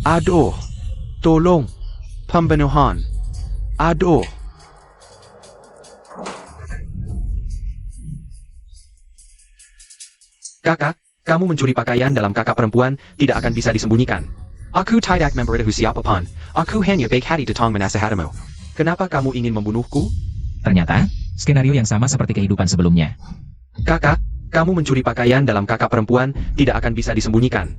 Aduh, tolong, pembunuhan. Aduh. Kakak, kamu mencuri pakaian dalam kakak perempuan tidak akan bisa disembunyikan. Aku tidak memberitahu siapapun. Aku hanya baik hati datang menasihatimu. Kenapa kamu ingin membunuhku? Ternyata, skenario yang sama seperti kehidupan sebelumnya. Kakak, kamu mencuri pakaian dalam kakak perempuan tidak akan bisa disembunyikan.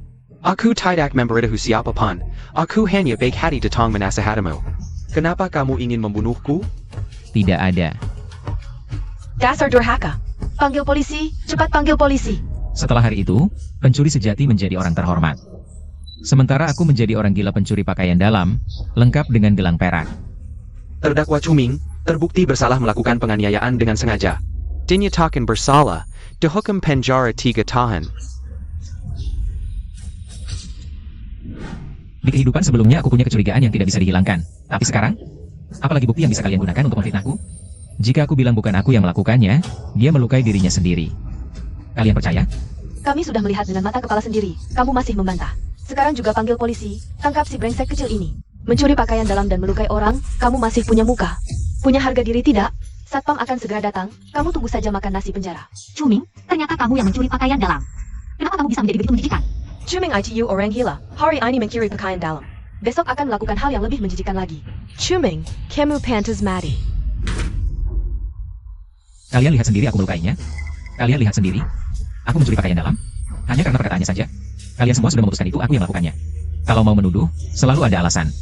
Aku tidak memberitahu siapapun. Aku hanya baik hati datang menasihatimu. Kenapa kamu ingin membunuhku? Tidak ada. Dasar durhaka. Panggil polisi, cepat panggil polisi. Setelah hari itu, pencuri sejati menjadi orang terhormat. Sementara aku menjadi orang gila pencuri pakaian dalam, lengkap dengan gelang perak. Terdakwa Cuming, terbukti bersalah melakukan penganiayaan dengan sengaja. Dinyatakan bersalah, dihukum penjara 3 tahun. Di kehidupan sebelumnya aku punya kecurigaan yang tidak bisa dihilangkan. Tapi sekarang, apalagi bukti yang bisa kalian gunakan untuk memfitnahku? Jika aku bilang bukan aku yang melakukannya, dia melukai dirinya sendiri. Kalian percaya? Kami sudah melihat dengan mata kepala sendiri. Kamu masih membantah. Sekarang juga panggil polisi. Tangkap si brengsek kecil ini. Mencuri pakaian dalam dan melukai orang, kamu masih punya muka. Punya harga diri tidak? Satpam akan segera datang. Kamu tunggu saja makan nasi penjara. Cuming, ternyata kamu yang mencuri pakaian dalam. Kenapa kamu bisa menjadi begitu menjijikan? Cuming itu orang gila. Hari ini mencuri pakaian dalam. Besok akan melakukan hal yang lebih menjijikan lagi. Cuming, kamu pantas mati. Kalian lihat sendiri aku melukainya. Kalian lihat sendiri. Aku mencuri pakaian dalam. Hanya karena perkataannya saja. Kalian semua sudah memutuskan itu aku yang melakukannya. Kalau mau menuduh, selalu ada alasan.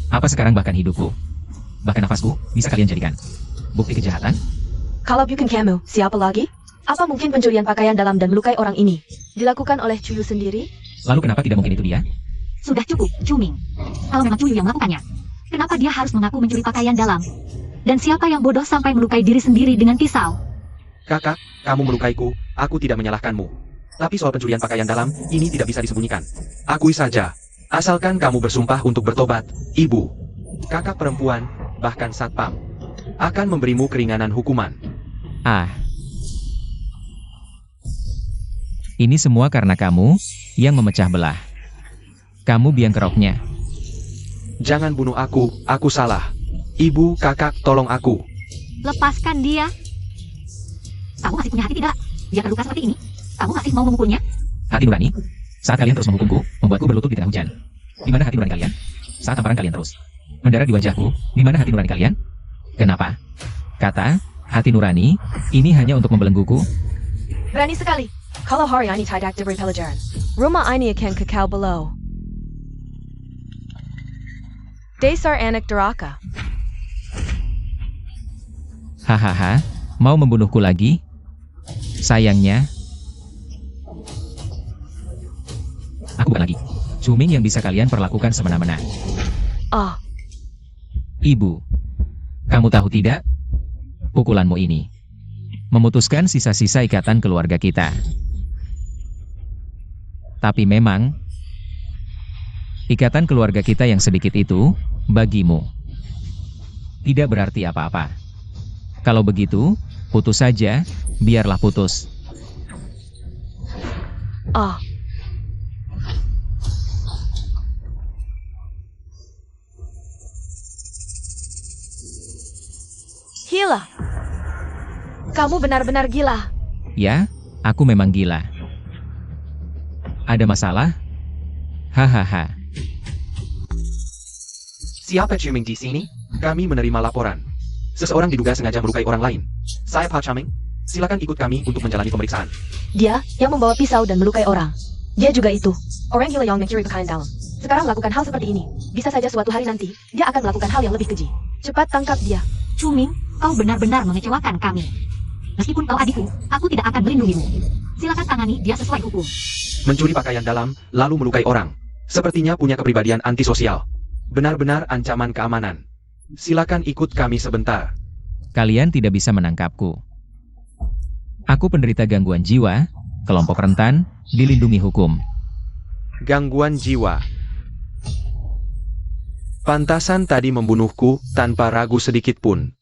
Apa sekarang bahkan hidupku, bahkan nafasku, bisa kalian jadikan bukti kejahatan? Kalau bukan kamu, siapa lagi? Apa mungkin pencurian pakaian dalam dan melukai orang ini dilakukan oleh Cuyu sendiri? Lalu kenapa tidak mungkin itu dia? Sudah cukup, Cuming. Kalau memang Cuyu yang melakukannya, kenapa dia harus mengaku mencuri pakaian dalam? Dan siapa yang bodoh sampai melukai diri sendiri dengan pisau? Kakak, kamu melukaiku, aku tidak menyalahkanmu. Tapi soal pencurian pakaian dalam, ini tidak bisa disembunyikan. Akui saja. Asalkan kamu bersumpah untuk bertobat, ibu, kakak perempuan, bahkan satpam, akan memberimu keringanan hukuman. Ini semua karena kamu yang memecah belah. Kamu biang keroknya. Jangan bunuh aku salah. Ibu, kakak, tolong aku. Lepaskan dia. Kamu masih punya hati tidak? Dia terluka seperti ini. Kamu masih mau memukulnya? Hati nurani. Saat kalian terus menghukumku, membuatku berlutut di tengah hujan. Di mana hati nurani kalian? Saat tamparan kalian terus mendarat di wajahku, di mana hati nurani kalian? Kenapa? Kata, hati nurani, ini hanya untuk membelengguku. Berani sekali. Kalau hari ini tidak diberi pelajaran, rumah ini akan kekal below. Dasar anak durhaka. Hahaha, mau membunuhku lagi? Sayangnya, aku bukan lagi Cuming yang bisa kalian perlakukan semena-mena. Ibu, kamu tahu tidak? Pukulanmu ini memutuskan sisa-sisa ikatan keluarga kita. Tapi memang, ikatan keluarga kita yang sedikit itu, bagimu, tidak berarti apa-apa. Kalau begitu, putus saja, biarlah putus. Gila. Kamu benar-benar gila. Ya, aku memang gila. Ada masalah? Hahaha. Siapa Cuming di sini? Kami menerima laporan. Seseorang diduga sengaja melukai orang lain. Saya Pak Cuming. Silakan ikut kami untuk menjalani pemeriksaan. Dia yang membawa pisau dan melukai orang. Dia juga itu. Orang gila yang mencuri pakaian dalam. Sekarang melakukan hal seperti ini. Bisa saja suatu hari nanti, dia akan melakukan hal yang lebih keji. Cepat tangkap dia. Cuming, kau benar-benar mengecewakan kami. Meskipun kau adikku, aku tidak akan melindungimu. Silakan tangani dia sesuai hukum. Mencuri pakaian dalam, lalu melukai orang. Sepertinya punya kepribadian antisosial. Benar-benar ancaman keamanan. Silakan ikut kami sebentar. Kalian tidak bisa menangkapku. Aku penderita gangguan jiwa, kelompok rentan, dilindungi hukum. Gangguan jiwa. Pantasan tadi membunuhku tanpa ragu sedikit pun.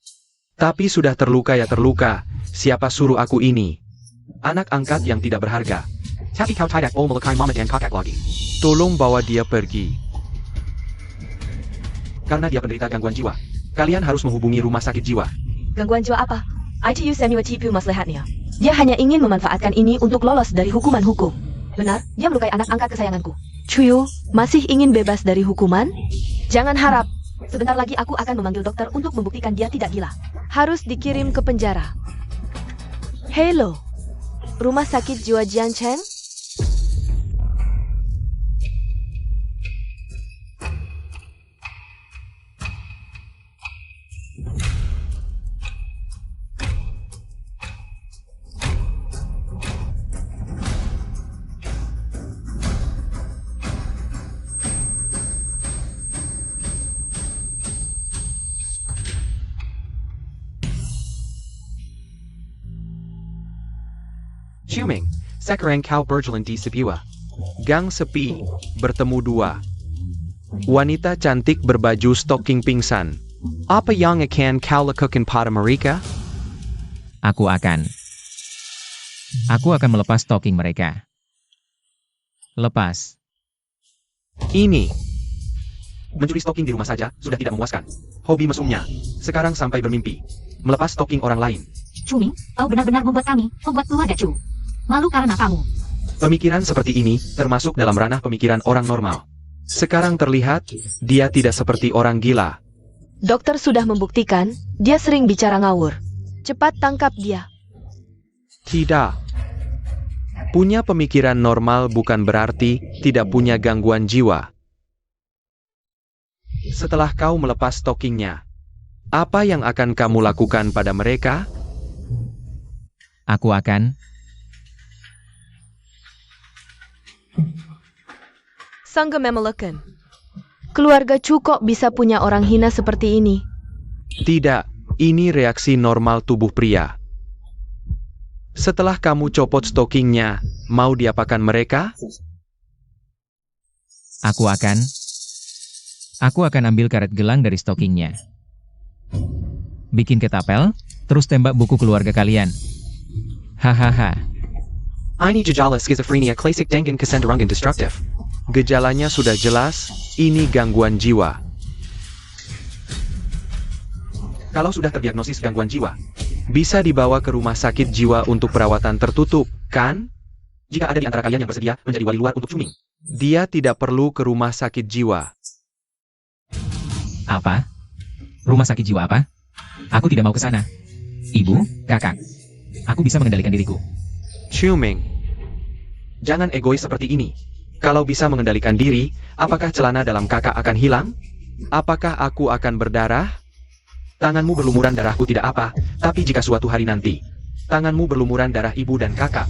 Tapi sudah terluka ya terluka, siapa suruh aku ini? Anak angkat yang tidak berharga. Tapi kau tidak mau melukai mama dan kakak lagi. Tolong bawa dia pergi. Karena dia penderita gangguan jiwa. Kalian harus menghubungi rumah sakit jiwa. Gangguan jiwa apa? ITU Samuel tipu maslahatnya. Dia hanya ingin memanfaatkan ini untuk lolos dari hukuman hukum. Benar, dia melukai anak angkat kesayanganku. Chuyu, masih ingin bebas dari hukuman? Jangan harap. Sebentar lagi aku akan memanggil dokter untuk membuktikan dia tidak gila. Harus dikirim ke penjara. Hello, rumah sakit jiwa Jiancheng? Xiuming, sekarang kau berjalan di sebuah Gang sepi, bertemu dua wanita cantik berbaju stocking pingsan. Apa yang akan kau lakukan pada mereka? Aku akan melepas stocking mereka. Lepas. Ini, mencuri stocking di rumah saja sudah tidak memuaskan. Hobi mesumnya. Sekarang sampai bermimpi melepas stocking orang lain. Cuming, kau benar-benar membuat keluarga Chu malu karena kamu. Pemikiran seperti ini termasuk dalam ranah pemikiran orang normal. sekarang terlihat, dia tidak seperti orang gila. Dokter sudah membuktikan, dia sering bicara ngawur. Cepat tangkap dia. Tidak. Punya pemikiran normal bukan berarti tidak punya gangguan jiwa. Setelah kau melepas stockingnya, apa yang akan kamu lakukan pada mereka? Aku akan Sangga memelekan. Keluarga Chu kok bisa punya orang hina seperti ini? Tidak, ini reaksi normal tubuh pria. Setelah kamu copot stockingnya, mau diapakan mereka? Aku akan ambil karet gelang dari stockingnya. Bikin ketapel, terus tembak buku keluarga kalian. Hahaha. Ini gejala skizofrenia klasik dengan kecenderungan destruktif. Gejalanya sudah jelas, ini gangguan jiwa. Kalau sudah terdiagnosis gangguan jiwa, Bisa dibawa ke rumah sakit jiwa untuk perawatan tertutup, kan? jika ada di antara kalian yang bersedia menjadi wali luar untuk Cuming, Dia tidak perlu ke rumah sakit jiwa. Apa? Rumah sakit jiwa apa? Aku tidak mau ke sana. Ibu, kakak. Aku bisa mengendalikan diriku. Cuming, jangan egois seperti ini. Kalau bisa mengendalikan diri, apakah celana dalam kakak akan hilang? apakah aku akan berdarah? Tanganmu berlumuran darahku tidak apa, tapi jika suatu hari nanti, tanganmu berlumuran darah ibu dan kakak,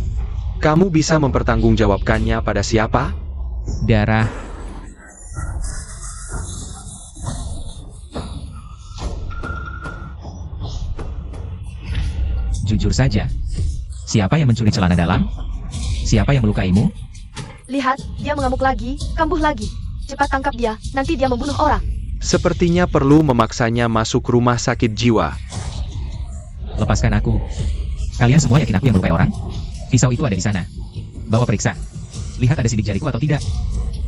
Kamu bisa mempertanggungjawabkannya pada siapa? Darah. Jujur saja. Siapa yang mencuri celana dalam? Siapa yang melukaimu? Lihat, dia mengamuk lagi, kambuh lagi. Cepat tangkap dia, nanti dia membunuh orang. Sepertinya perlu memaksanya masuk rumah sakit jiwa. Lepaskan aku. Kalian semua yakin aku yang melukai orang? Pisau itu ada di sana. Bawa periksa. Lihat ada sidik jariku atau tidak.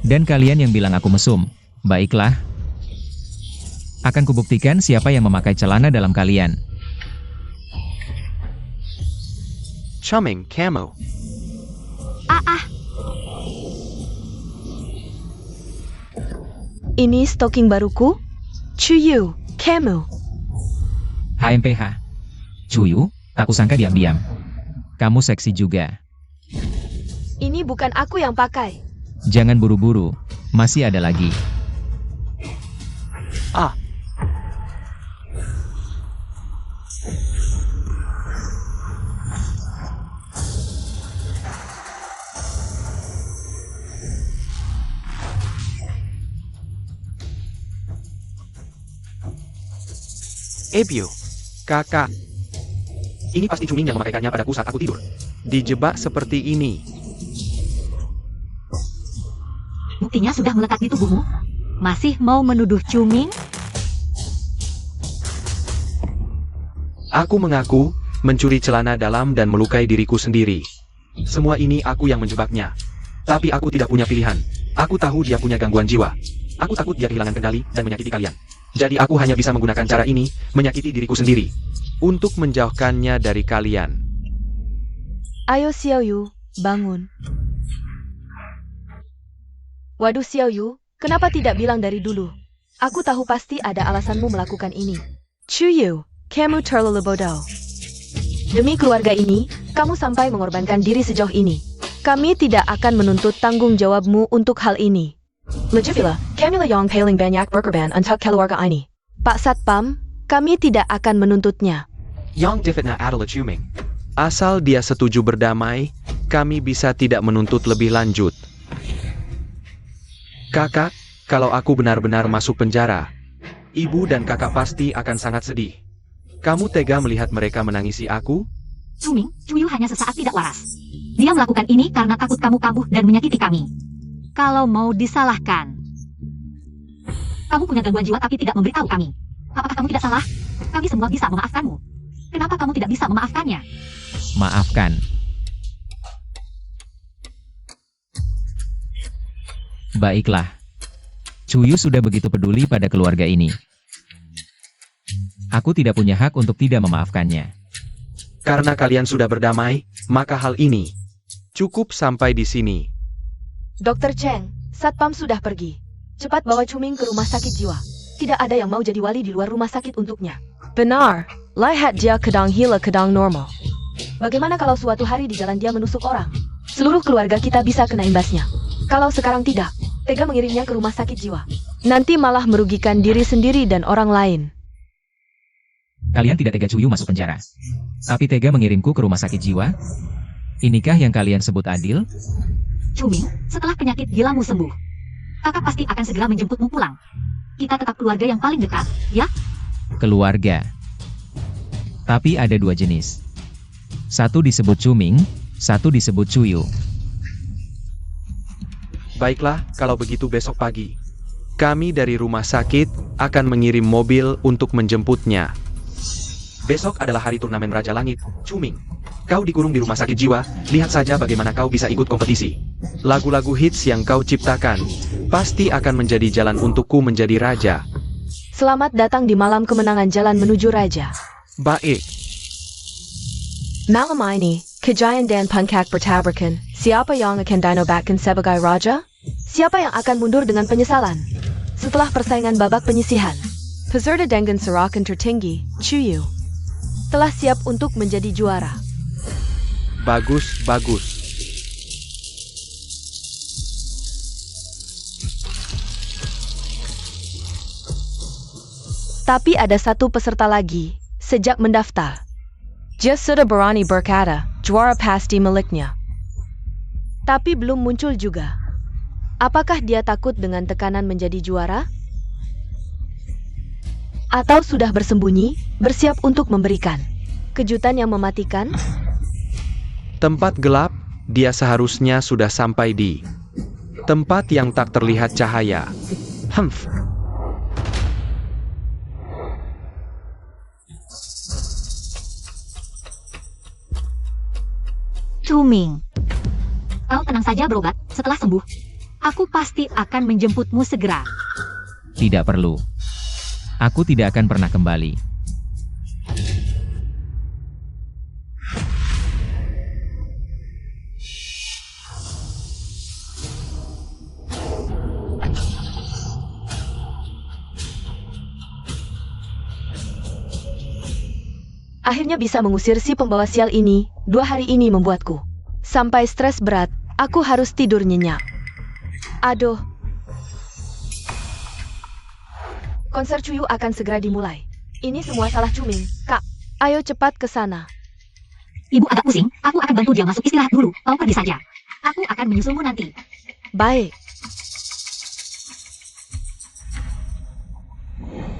Dan kalian yang bilang aku mesum. Baiklah. Akan kubuktikan siapa yang memakai celana dalam kalian. Cuming, kamu. Ini stocking baruku? Chuyu, kamu. HMPH. Cuyu, aku sangka diam-diam. Kamu seksi juga. Ini bukan aku yang pakai. Jangan buru-buru. Masih ada lagi. Ah, Ebyu, kakak, ini pasti Cuming yang memakaikannya padaku saat aku tidur. dijebak seperti ini. Buktinya sudah melekat di tubuhmu. Masih mau menuduh Cuming? Aku mengaku, mencuri celana dalam dan melukai diriku sendiri. Semua ini aku yang menjebaknya. Tapi aku tidak punya pilihan. Aku tahu dia punya gangguan jiwa. Aku takut dia kehilangan kendali dan menyakiti kalian. Jadi aku hanya bisa menggunakan cara ini, menyakiti diriku sendiri. Untuk menjauhkannya dari kalian. Ayo Xiao Yu, bangun. Waduh Xiao Yu, kenapa tidak bilang dari dulu? Aku tahu pasti ada alasanmu melakukan ini. Chu Yu, kamu terlalu bodoh. Demi keluarga ini, kamu sampai mengorbankan diri sejauh ini. Kami tidak akan menuntut tanggung jawabmu untuk hal ini. Lagipula, kami yang paling banyak berkorban untuk keluarga ini. Pak Satpam, kami tidak akan menuntutnya. Yang difitnah adalah Cuming. Asal dia setuju berdamai, kami bisa tidak menuntut lebih lanjut. Kakak, kalau aku benar-benar masuk penjara, ibu dan kakak pasti akan sangat sedih. Kamu tega melihat mereka menangisi aku? Cuming, Cuyu hanya sesaat tidak waras. Dia melakukan ini karena takut kamu kambuh dan menyakiti kami. Kalau mau disalahkan, kamu punya gangguan jiwa tapi tidak memberitahu kami. Apakah kamu tidak salah? Kami semua bisa memaafkanmu. Kenapa kamu tidak bisa memaafkannya? Maafkan. Baiklah. Cuyu sudah begitu peduli pada keluarga ini. Aku tidak punya hak untuk tidak memaafkannya. Karena kalian sudah berdamai, maka hal ini cukup sampai di sini. Dr. Cheng, Satpam sudah pergi. Cepat bawa Cuming ke rumah sakit jiwa. Tidak ada yang mau jadi wali di luar rumah sakit untuknya. Benar, lihat dia kadang gila kadang normal. Bagaimana kalau suatu hari di jalan dia menusuk orang? Seluruh keluarga kita bisa kena imbasnya. Kalau sekarang tidak, tega mengirimnya ke rumah sakit jiwa. Nanti malah merugikan diri sendiri dan orang lain. Kalian tidak tega Cuyu masuk penjara. Tapi tega mengirimku ke rumah sakit jiwa? Inikah yang kalian sebut adil? Cuming, setelah penyakit gilamu sembuh, kakak pasti akan segera menjemputmu pulang. Kita tetap keluarga yang paling dekat, ya? Keluarga. Tapi ada dua jenis. Satu disebut Cuming, satu disebut Cuyu. Baiklah, kalau begitu besok pagi. Kami dari rumah sakit akan mengirim mobil untuk menjemputnya. Besok adalah hari turnamen Raja Langit, Cuming. Kau dikurung di rumah sakit jiwa, lihat saja bagaimana kau bisa ikut kompetisi. Lagu-lagu hits yang kau ciptakan pasti akan menjadi jalan untukku menjadi raja. Selamat datang di malam kemenangan jalan menuju raja. Baik. Malam ini, kejayaan dan Punkak bertabrakan. Siapa yang akan dinobatkan sebagai raja? Siapa yang akan mundur dengan penyesalan? Setelah persaingan babak penyisihan, peserta dengan serakan tertinggi, Cuyu, telah siap untuk menjadi juara. Bagus, bagus. Tapi ada satu peserta lagi, sejak mendaftar. Dia sudah berani berkata, juara pasti miliknya. Tapi belum muncul juga. Apakah dia takut dengan tekanan menjadi juara? Atau sudah bersembunyi, bersiap untuk memberikan kejutan yang mematikan? Tempat gelap, dia seharusnya sudah sampai di tempat yang tak terlihat cahaya. Humph. Cuming, kau tenang saja berobat. Setelah sembuh, aku pasti akan menjemputmu segera. Tidak perlu. Aku tidak akan pernah kembali. Akhirnya bisa mengusir si pembawa sial ini. 2 hari ini membuatku sampai stres berat. Aku harus tidur nyenyak. Aduh. Konser Cuyu akan segera dimulai. Ini semua salah Cuming, Kak. Ayo cepat ke sana. Ibu agak pusing, aku akan bantu dia masuk istirahat dulu. Kau pergi saja. Aku akan menyusulmu nanti. Baik.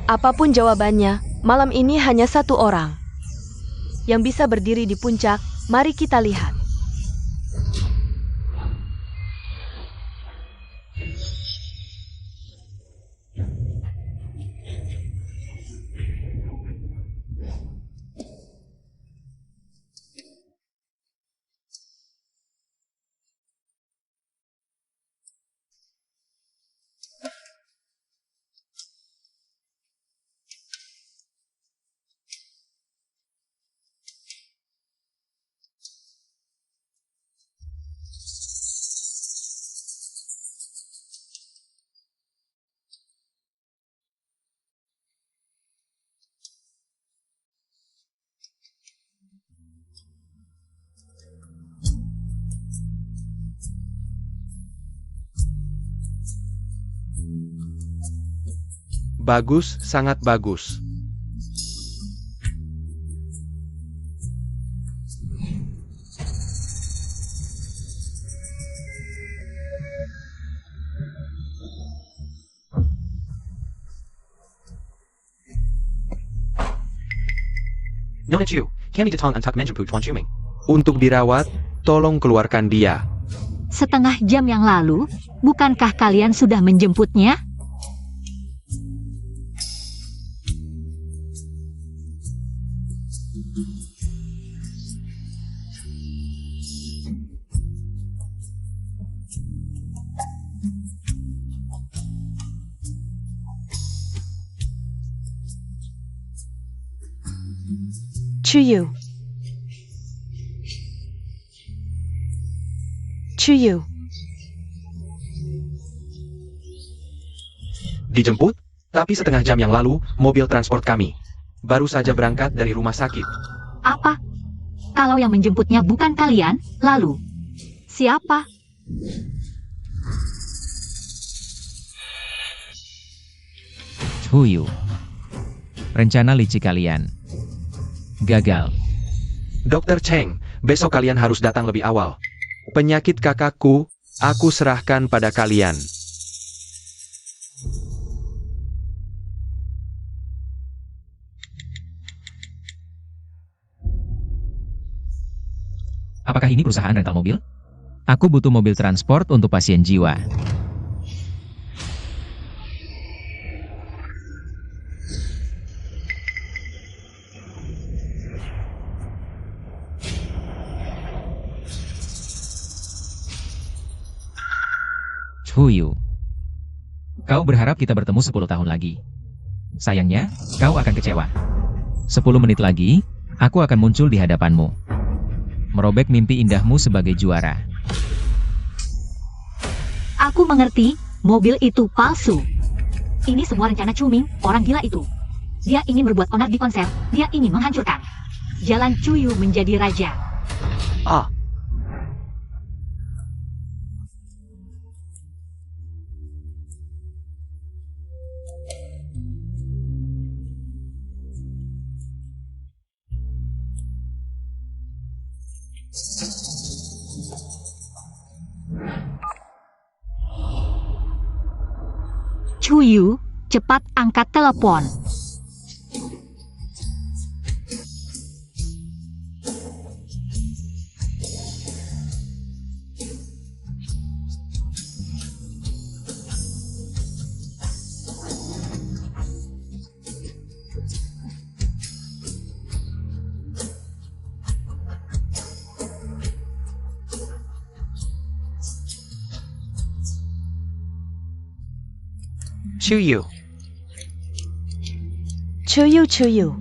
Apapun jawabannya, malam ini hanya satu orang yang bisa berdiri di puncak. Mari kita lihat. Bagus, sangat bagus. Nona Chu, kami datang untuk menjemput Tuan Chuming. Untuk dirawat, tolong keluarkan dia. Setengah jam yang lalu, bukankah kalian sudah menjemputnya? Chuyu. Chuyu. Dijemput? Tapi setengah jam yang lalu, mobil transport kami baru saja berangkat dari rumah sakit. Apa? Kalau yang menjemputnya bukan kalian, lalu siapa? Chuyu. Rencana licik kalian gagal. Dokter Cheng, besok kalian harus datang lebih awal. Penyakit kakakku, aku serahkan pada kalian. Apakah ini perusahaan rental mobil? Aku butuh mobil transport untuk pasien jiwa. Chuyu. Kau berharap kita bertemu 10 tahun lagi. Sayangnya, kau akan kecewa. 10 menit lagi, aku akan muncul di hadapanmu. Merobek mimpi indahmu sebagai juara. Aku mengerti, mobil itu palsu. Ini semua rencana Chuming, orang gila itu. Dia ingin berbuat onar di konser, dia ingin menghancurkan Jalan Chuyu menjadi raja. Ah, Chuyu, cepat angkat telepon. Chuyu. Chuyu, Chuyu.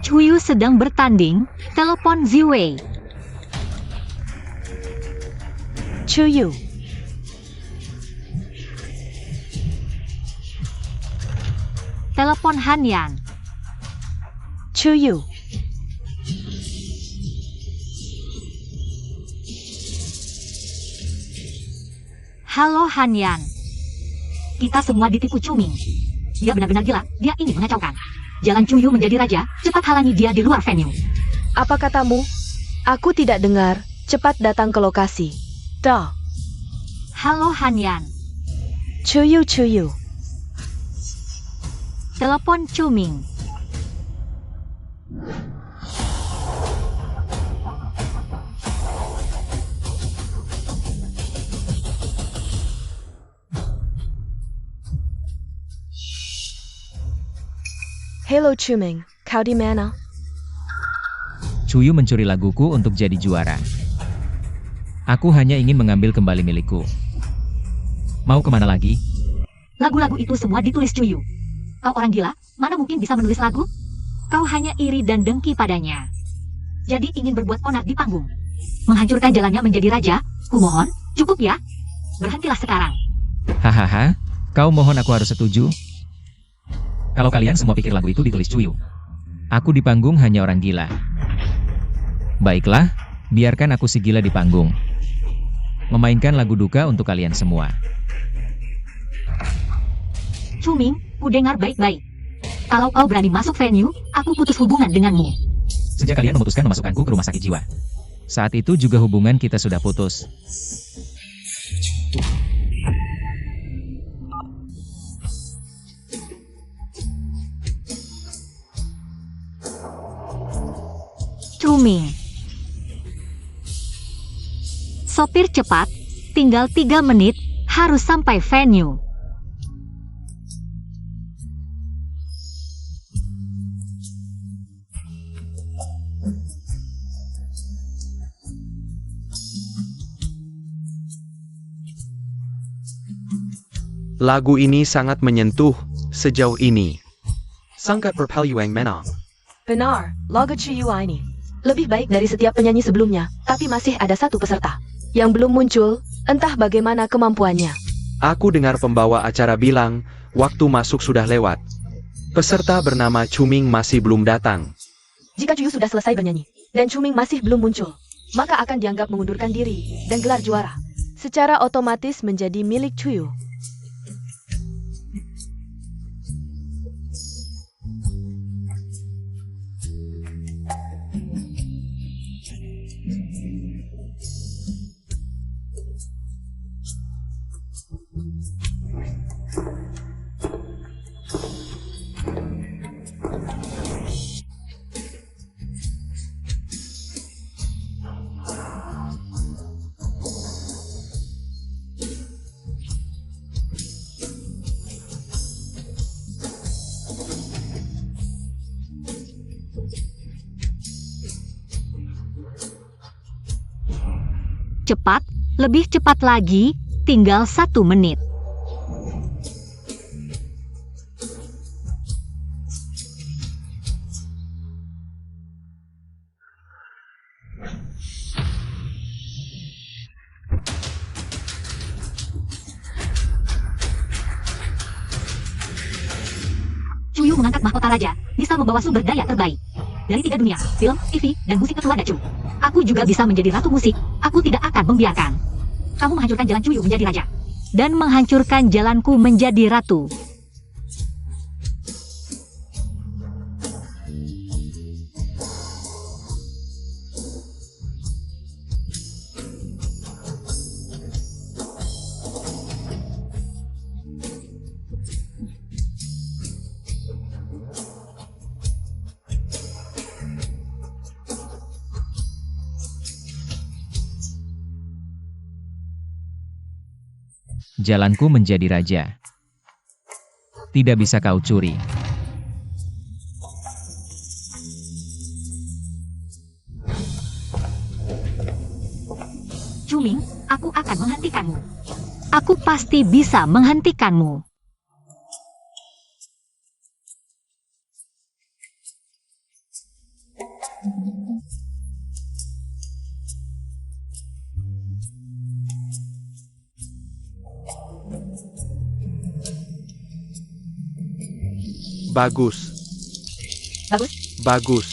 Chuyu sedang bertanding, telepon Ziwei. Chuyu. Telepon Hanyan. Chuyu. Halo Hanyan. Kita semua ditipu Chuming. Dia benar-benar gila, dia ingin mengacaukan Jalan Chuyu menjadi raja, cepat halangi dia di luar venue. Apa katamu? Aku tidak dengar. Cepat datang ke lokasi. Dah. Halo Hanyan. Chuyu, Chuyu. Telepon Chuming. Hello Chuming, kau di mana? Chuyu mencuri laguku untuk jadi juara. Aku hanya ingin mengambil kembali milikku. Mau kemana lagi? Lagu-lagu itu semua ditulis Chuyu. Kau orang gila, mana mungkin bisa menulis lagu? Kau hanya iri dan dengki padanya. Jadi ingin berbuat onar di panggung. Menghancurkan jalannya menjadi raja, kumohon, cukup ya. Berhentilah sekarang. Hahaha, kau mohon aku harus setuju? Kalau kalian semua pikir lagu itu ditulis Chuyu, aku di panggung hanya orang gila. Baiklah, biarkan aku si gila di panggung. memainkan lagu duka untuk kalian semua. Chuming, ku dengar baik-baik. Kalau kau berani masuk venue, aku putus hubungan denganmu. Sejak kalian memutuskan memasukkanku ke rumah sakit jiwa. Saat itu juga hubungan kita sudah putus. Chuming. Sopir cepat, tinggal 3 menit, harus sampai venue. Lagu ini sangat menyentuh sejauh ini. Sangat berpeluang menang. Benar, lagu Chuyu ini lebih baik dari setiap penyanyi sebelumnya, tapi masih ada satu peserta yang belum muncul, entah bagaimana kemampuannya. Aku dengar pembawa acara bilang, waktu masuk sudah lewat. Peserta bernama Chuming masih belum datang. Jika Chuyu sudah selesai bernyanyi, dan Chuming masih belum muncul, maka akan dianggap mengundurkan diri, dan gelar juara secara otomatis menjadi milik Chuyu. Cepat, lebih cepat lagi, tinggal 1 menit. Chuyu mengangkat mahkota raja, bisa membawa sumber daya terbaik dari 3 dunia, film, TV, dan musik ketua Dacu. Aku juga bisa menjadi ratu musik. Aku tidak akan membiarkan kamu menghancurkan jalan Chuyu menjadi raja dan menghancurkan jalanku menjadi ratu. Jalanku menjadi raja. Tidak bisa kau curi. Chuming, aku akan menghentikanmu. Aku pasti bisa menghentikanmu. Bagus. Bagus? Bagus.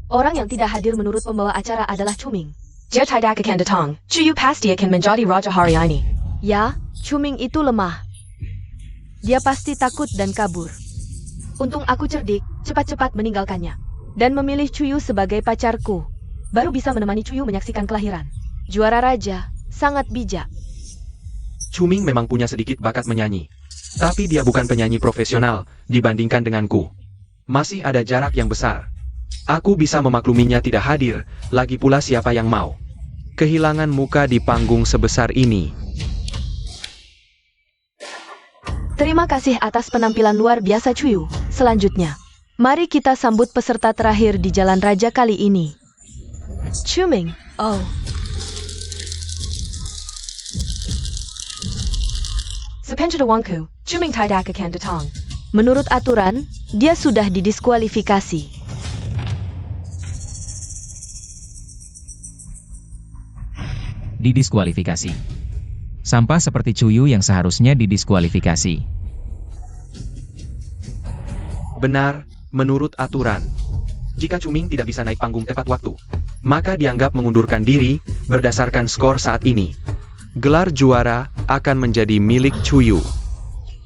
Orang yang tidak hadir menurut pembawa acara adalah Chuming. Dia tidak akan datang. Chuyu pasti akan menjadi raja hari ini. Ya, Chuming itu lemah. Dia pasti takut dan kabur. Untung aku cerdik, cepat-cepat meninggalkannya. Dan memilih Chuyu sebagai pacarku. Baru bisa menemani Chuyu menyaksikan kelahiran juara raja, sangat bijak. Chuming memang punya sedikit bakat menyanyi. Tapi dia bukan penyanyi profesional dibandingkan denganku. Masih ada jarak yang besar. Aku bisa memakluminya tidak hadir, lagi pula siapa yang mau Kehilangan muka di panggung sebesar ini. Terima kasih atas penampilan luar biasa Chuyu. Selanjutnya, mari kita sambut peserta terakhir di Jalan Raja kali ini. Chuming, oh. Sepanjang wangku, Chuming tidak akan datang. Menurut aturan, dia sudah didiskualifikasi. Didiskualifikasi. Sampah seperti Chuyu yang seharusnya didiskualifikasi. Benar, menurut aturan. Jika Chuming tidak bisa naik panggung tepat waktu, maka dianggap mengundurkan diri berdasarkan skor saat ini. Gelar juara akan menjadi milik Chuyu.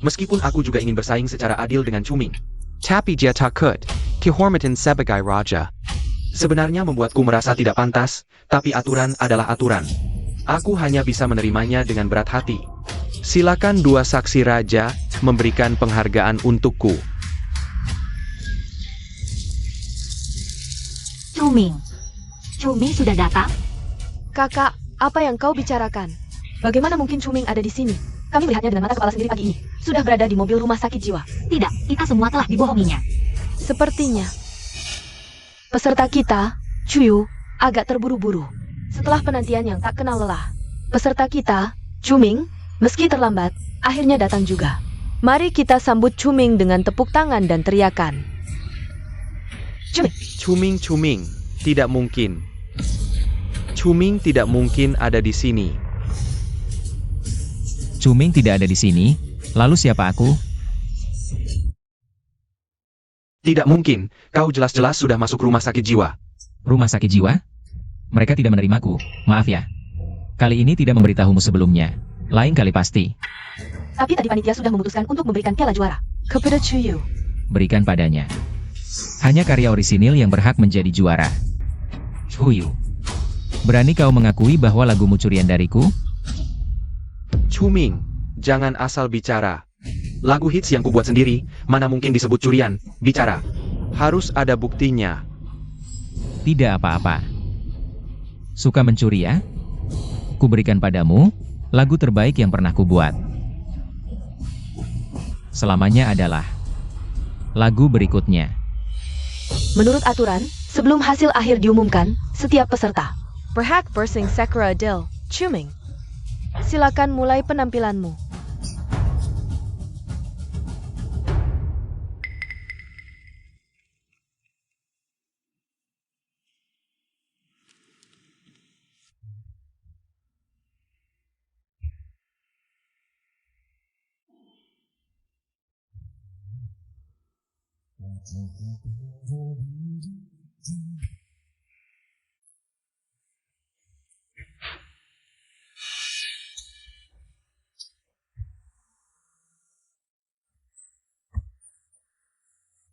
Meskipun aku juga ingin bersaing secara adil dengan Chuming, Tapi dia takut kehormatan sebagai raja. sebenarnya membuatku merasa tidak pantas, tapi aturan adalah aturan. Aku hanya bisa menerimanya dengan berat hati. Silakan dua saksi raja memberikan penghargaan untukku. Chuming. Chuming sudah datang? Kakak, apa yang kau bicarakan? Bagaimana mungkin Chuming ada di sini? Kami melihatnya dengan mata kepala sendiri pagi ini. Sudah berada di mobil rumah sakit jiwa. Tidak, kita semua telah dibohonginya. Sepertinya. Peserta kita, Chuyu, agak terburu-buru. Setelah penantian yang tak kenal lelah, peserta kita, Chuming, meski terlambat, akhirnya datang juga. Mari kita sambut Chuming dengan tepuk tangan dan teriakan. Chuming. Chuming, tidak mungkin. Chuming tidak mungkin ada di sini. Chuming tidak ada di sini, lalu siapa aku? Tidak mungkin, kau jelas-jelas sudah masuk rumah sakit jiwa. Rumah sakit jiwa? Mereka tidak menerimaku, maaf ya. Kali ini tidak memberitahumu sebelumnya. Lain kali pasti. Tapi tadi panitia sudah memutuskan untuk memberikan piala juara kepada Chuyu. Berikan padanya. Hanya karya orisinil yang berhak menjadi juara. Chuyu. Berani kau mengakui bahwa lagumu curian dariku? Chuming, jangan asal bicara. Lagu hits yang kubuat sendiri, mana mungkin disebut curian, bicara. Harus ada buktinya. Tidak apa-apa. Suka mencuri ya? Kuberikan padamu lagu terbaik yang pernah kubuat. Selamanya adalah lagu berikutnya. Menurut aturan, sebelum hasil akhir diumumkan, setiap peserta berhak bersing Sakura Adele, Chuming. Silakan mulai penampilanmu.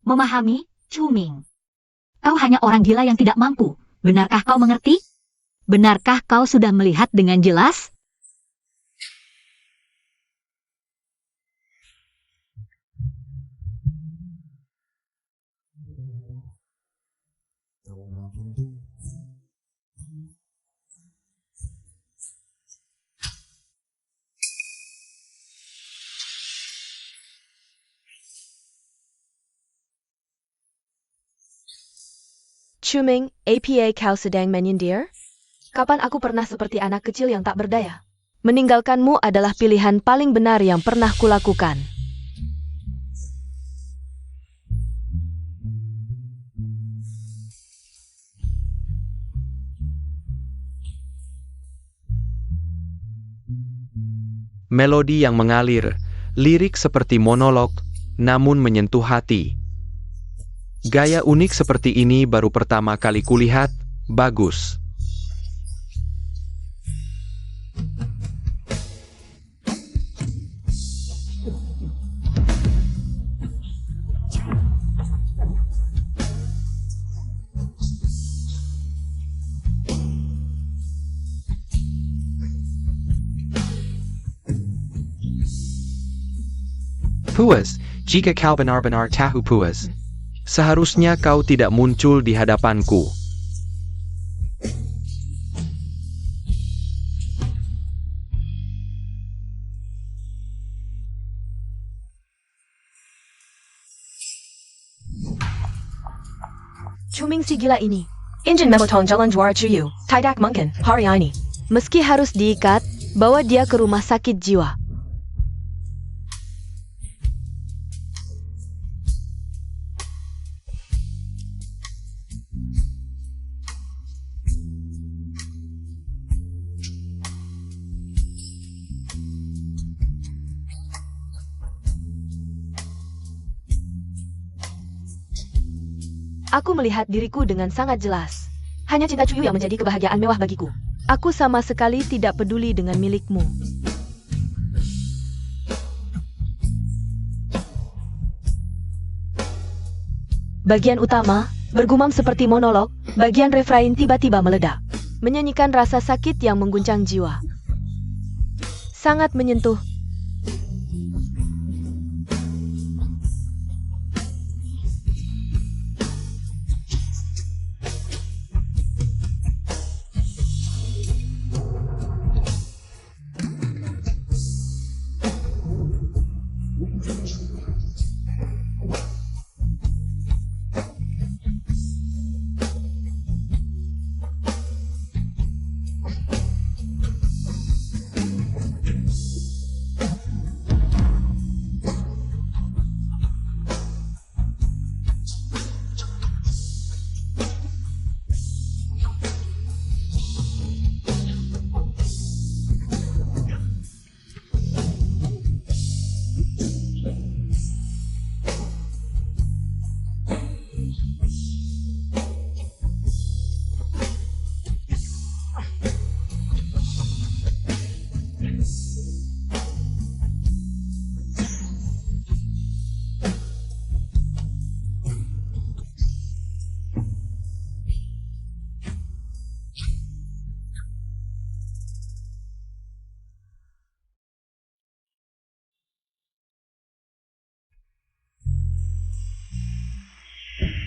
Memahami, Chuming. Kau hanya orang gila yang tidak mampu. Benarkah kau mengerti? Benarkah kau sudah melihat dengan jelas? Chuming, APA kau sedang menyindir? Kapan aku pernah seperti anak kecil yang tak berdaya? Meninggalkanmu adalah pilihan paling benar yang pernah kulakukan. Melodi yang mengalir, lirik seperti monolog, namun menyentuh hati. Gaya unik seperti ini baru pertama kali kulihat, bagus. Puas, jika kau benar-benar tahu puas, seharusnya kau tidak muncul di hadapanku. Chuming si gila ini. Injin memotong jalan juara Chuyu, tidak mungkin, hari ini. Meski harus diikat, bawa dia ke rumah sakit jiwa. Aku melihat diriku dengan sangat jelas. Hanya cinta Cuyu yang menjadi kebahagiaan mewah bagiku. Aku sama sekali tidak peduli dengan milikmu. Bagian utama, bergumam seperti monolog, bagian refrain tiba-tiba meledak. Menyanyikan rasa sakit yang mengguncang jiwa. Sangat menyentuh.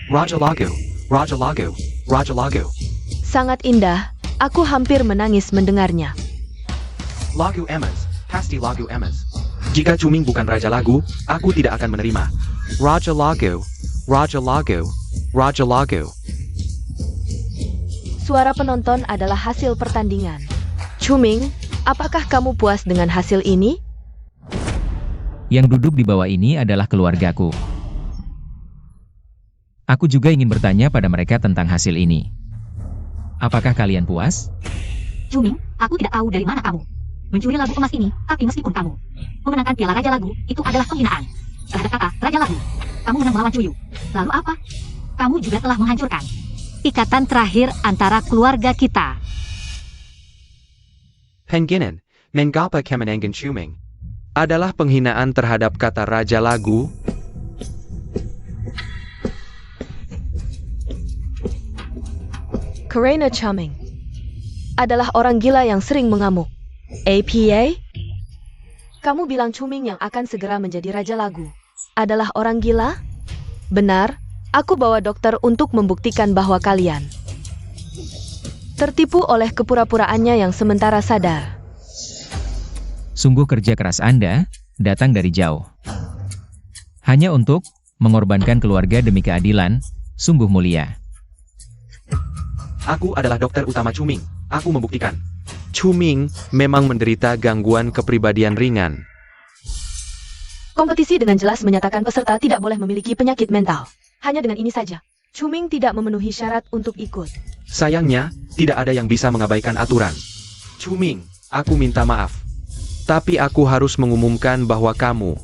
Raja Lagu, Raja Lagu, Raja Lagu. Sangat indah, aku hampir menangis mendengarnya. Lagu Emas, pasti Lagu Emas. Jika Cuming bukan Raja Lagu, aku tidak akan menerima. Raja Lagu, Raja Lagu, Raja Lagu. Suara penonton adalah hasil pertandingan. Cuming, apakah kamu puas dengan hasil ini? Yang duduk di bawah ini adalah keluargaku. Aku juga ingin bertanya pada mereka tentang hasil ini. Apakah kalian puas? Cuming, aku tidak tahu dari mana kamu mencuri lagu emas ini, tapi meskipun kamu memenangkan piala Raja Lagu, itu adalah penghinaan terhadap kata Raja Lagu. Kamu menang melawan Cuyu. Lalu apa? Kamu juga telah menghancurkan ikatan terakhir antara keluarga kita. Penghinaan, mengapa kemenangan Cuming adalah penghinaan terhadap kata Raja Lagu. Karena Cuming adalah orang gila yang sering mengamuk. APA? Kamu bilang Cuming yang akan segera menjadi Raja Lagu adalah orang gila? Benar, aku bawa dokter untuk membuktikan bahwa kalian tertipu oleh kepura-puraannya yang sementara sadar. Sungguh kerja keras Anda datang dari jauh. Hanya untuk mengorbankan keluarga demi keadilan, sungguh mulia. Aku adalah dokter utama Cuming. Aku membuktikan. Cuming memang menderita gangguan kepribadian ringan. Kompetisi dengan jelas menyatakan peserta tidak boleh memiliki penyakit mental. Hanya dengan ini saja, Cuming tidak memenuhi syarat untuk ikut. Sayangnya, tidak ada yang bisa mengabaikan aturan. Cuming, aku minta maaf. Tapi aku harus mengumumkan bahwa kamu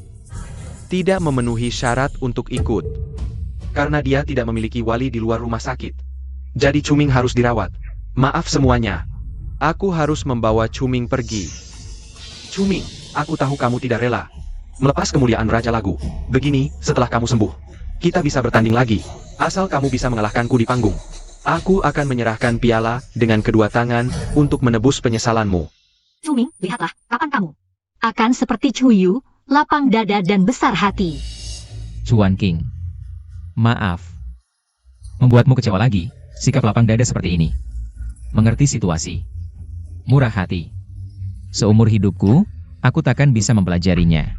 tidak memenuhi syarat untuk ikut. Karena dia tidak memiliki wali di luar rumah sakit. Jadi Cuming harus dirawat. Maaf semuanya. Aku harus membawa Cuming pergi. Cuming, aku tahu kamu tidak rela melepas kemuliaan Raja Lagu. Begini, setelah kamu sembuh, kita bisa bertanding lagi. Asal kamu bisa mengalahkanku di panggung. Aku akan menyerahkan piala dengan kedua tangan untuk menebus penyesalanmu. Cuming, lihatlah, kapan kamu akan seperti Cuyu, lapang dada dan besar hati. Cuan King. Maaf. Membuatmu kecewa lagi, sikap lapang dada seperti ini. Mengerti situasi. Murah hati. Seumur hidupku, aku takkan bisa mempelajarinya.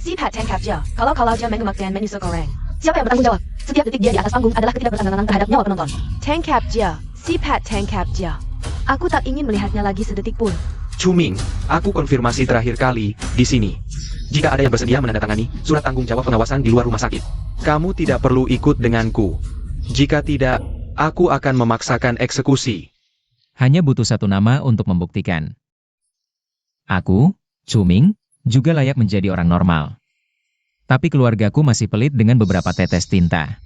Sipat tangkap dia. Kalau dia mengemak dan menyusul goreng. Siapa yang bertanggung jawab? Setiap detik dia di atas panggung adalah ketidakbertanggungan terhadap nyawa penonton. Tangkap dia. Sipat tangkap dia. Aku tak ingin melihatnya lagi sedetik pun. Cuming, aku konfirmasi terakhir kali di sini. Jika ada yang bersedia menandatangani surat tanggung jawab pengawasan di luar rumah sakit. Kamu tidak perlu ikut denganku. Jika tidak, aku akan memaksakan eksekusi. Hanya butuh satu nama untuk membuktikan. Aku, Cuming, juga layak menjadi orang normal. Tapi keluargaku masih pelit dengan beberapa tetes tinta.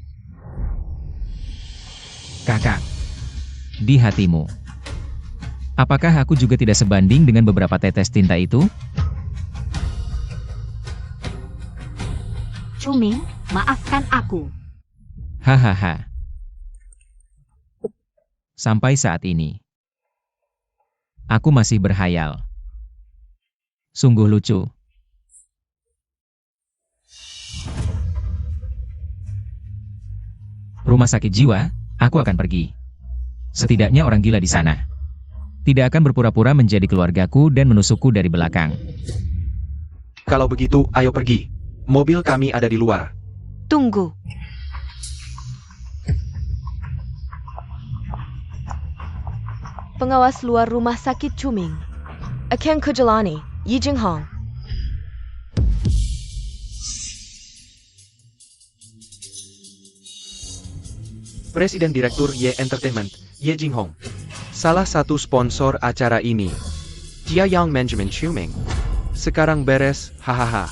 Kakak, di hatimu, apakah aku juga tidak sebanding dengan beberapa tetes tinta itu? Cuming, maafkan aku. Hahaha. Sampai saat ini, aku masih berhayal. Sungguh lucu. Rumah sakit jiwa, aku akan pergi. Setidaknya orang gila di sana tidak akan berpura-pura menjadi keluargaku dan menusukku dari belakang. Kalau begitu, ayo pergi. Mobil kami ada di luar. Tunggu. Pengawas luar rumah sakit Cuming. Akan Kujalani, Yi Jinghong. Presiden Direktur Ye Entertainment, Ye Jinghong. Salah satu sponsor acara ini. Jiayang Management Cuming. Sekarang beres, hahaha.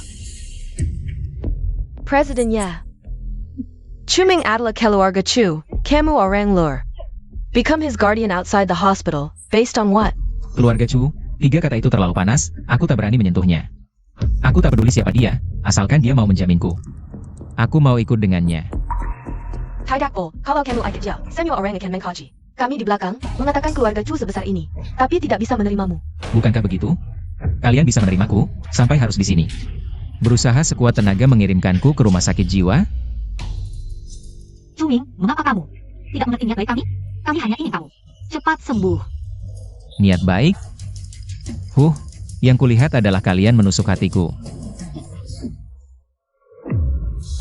Presiden Ya. Cuming adalah keluarga Chu, kamu orang luar. Become his guardian outside the hospital, based on what? Keluarga Chu, 3 kata itu terlalu panas, aku tak berani menyentuhnya. Aku tak peduli siapa dia, asalkan dia mau menjaminku. Aku mau ikut dengannya. Hai Dakpo, kalau kamu ikut jauh, semua orang akan mengkaji. Kami di belakang, mengatakan keluarga Chu sebesar ini, tapi tidak bisa menerimamu. Bukankah begitu? Kalian bisa menerimaku, sampai harus di sini. Berusaha sekuat tenaga mengirimkanku ke rumah sakit jiwa? Cuming, mengapa kamu tidak mengerti niat baik kami? Kami hanya ingin kamu cepat sembuh. Niat baik? Yang kulihat adalah kalian menusuk hatiku.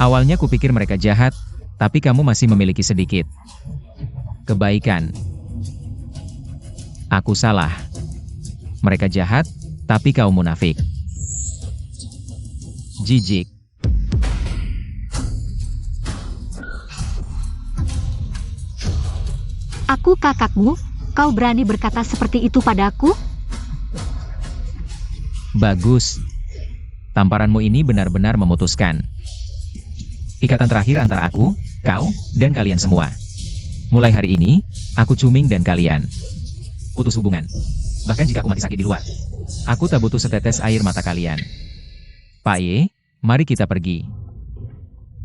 Awalnya kupikir mereka jahat, tapi kamu masih memiliki sedikit kebaikan. Aku salah. Mereka jahat, tapi kau munafik. Jijik. Aku kakakmu, kau berani berkata seperti itu padaku? Bagus. Tamparanmu ini benar-benar memutuskan ikatan terakhir antara aku, kau, dan kalian semua. Mulai hari ini, aku Cuming dan kalian putus hubungan. Bahkan jika aku mati sakit di luar, aku tak butuh setetes air mata kalian. Pak Ye, mari kita pergi.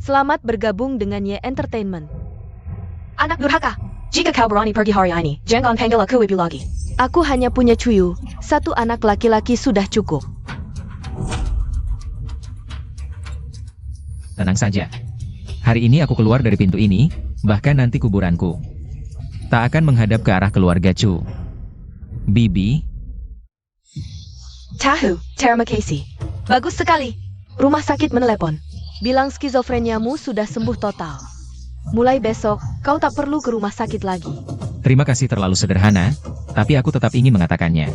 Selamat bergabung dengan Ye Entertainment. Anak durhaka, jika kau berani pergi hari ini, jangan panggil aku ibu lagi. Aku hanya punya cuyu, satu anak laki-laki sudah cukup. Tenang saja. Hari ini aku keluar dari pintu ini, bahkan nanti kuburanku tak akan menghadap ke arah keluarga Chu. Bibi, Tahu, terima kasih. Bagus sekali. Rumah sakit menelepon. Bilang skizofreniamu sudah sembuh total. Mulai besok, kau tak perlu ke rumah sakit lagi. terima kasih terlalu sederhana, tapi aku tetap ingin mengatakannya.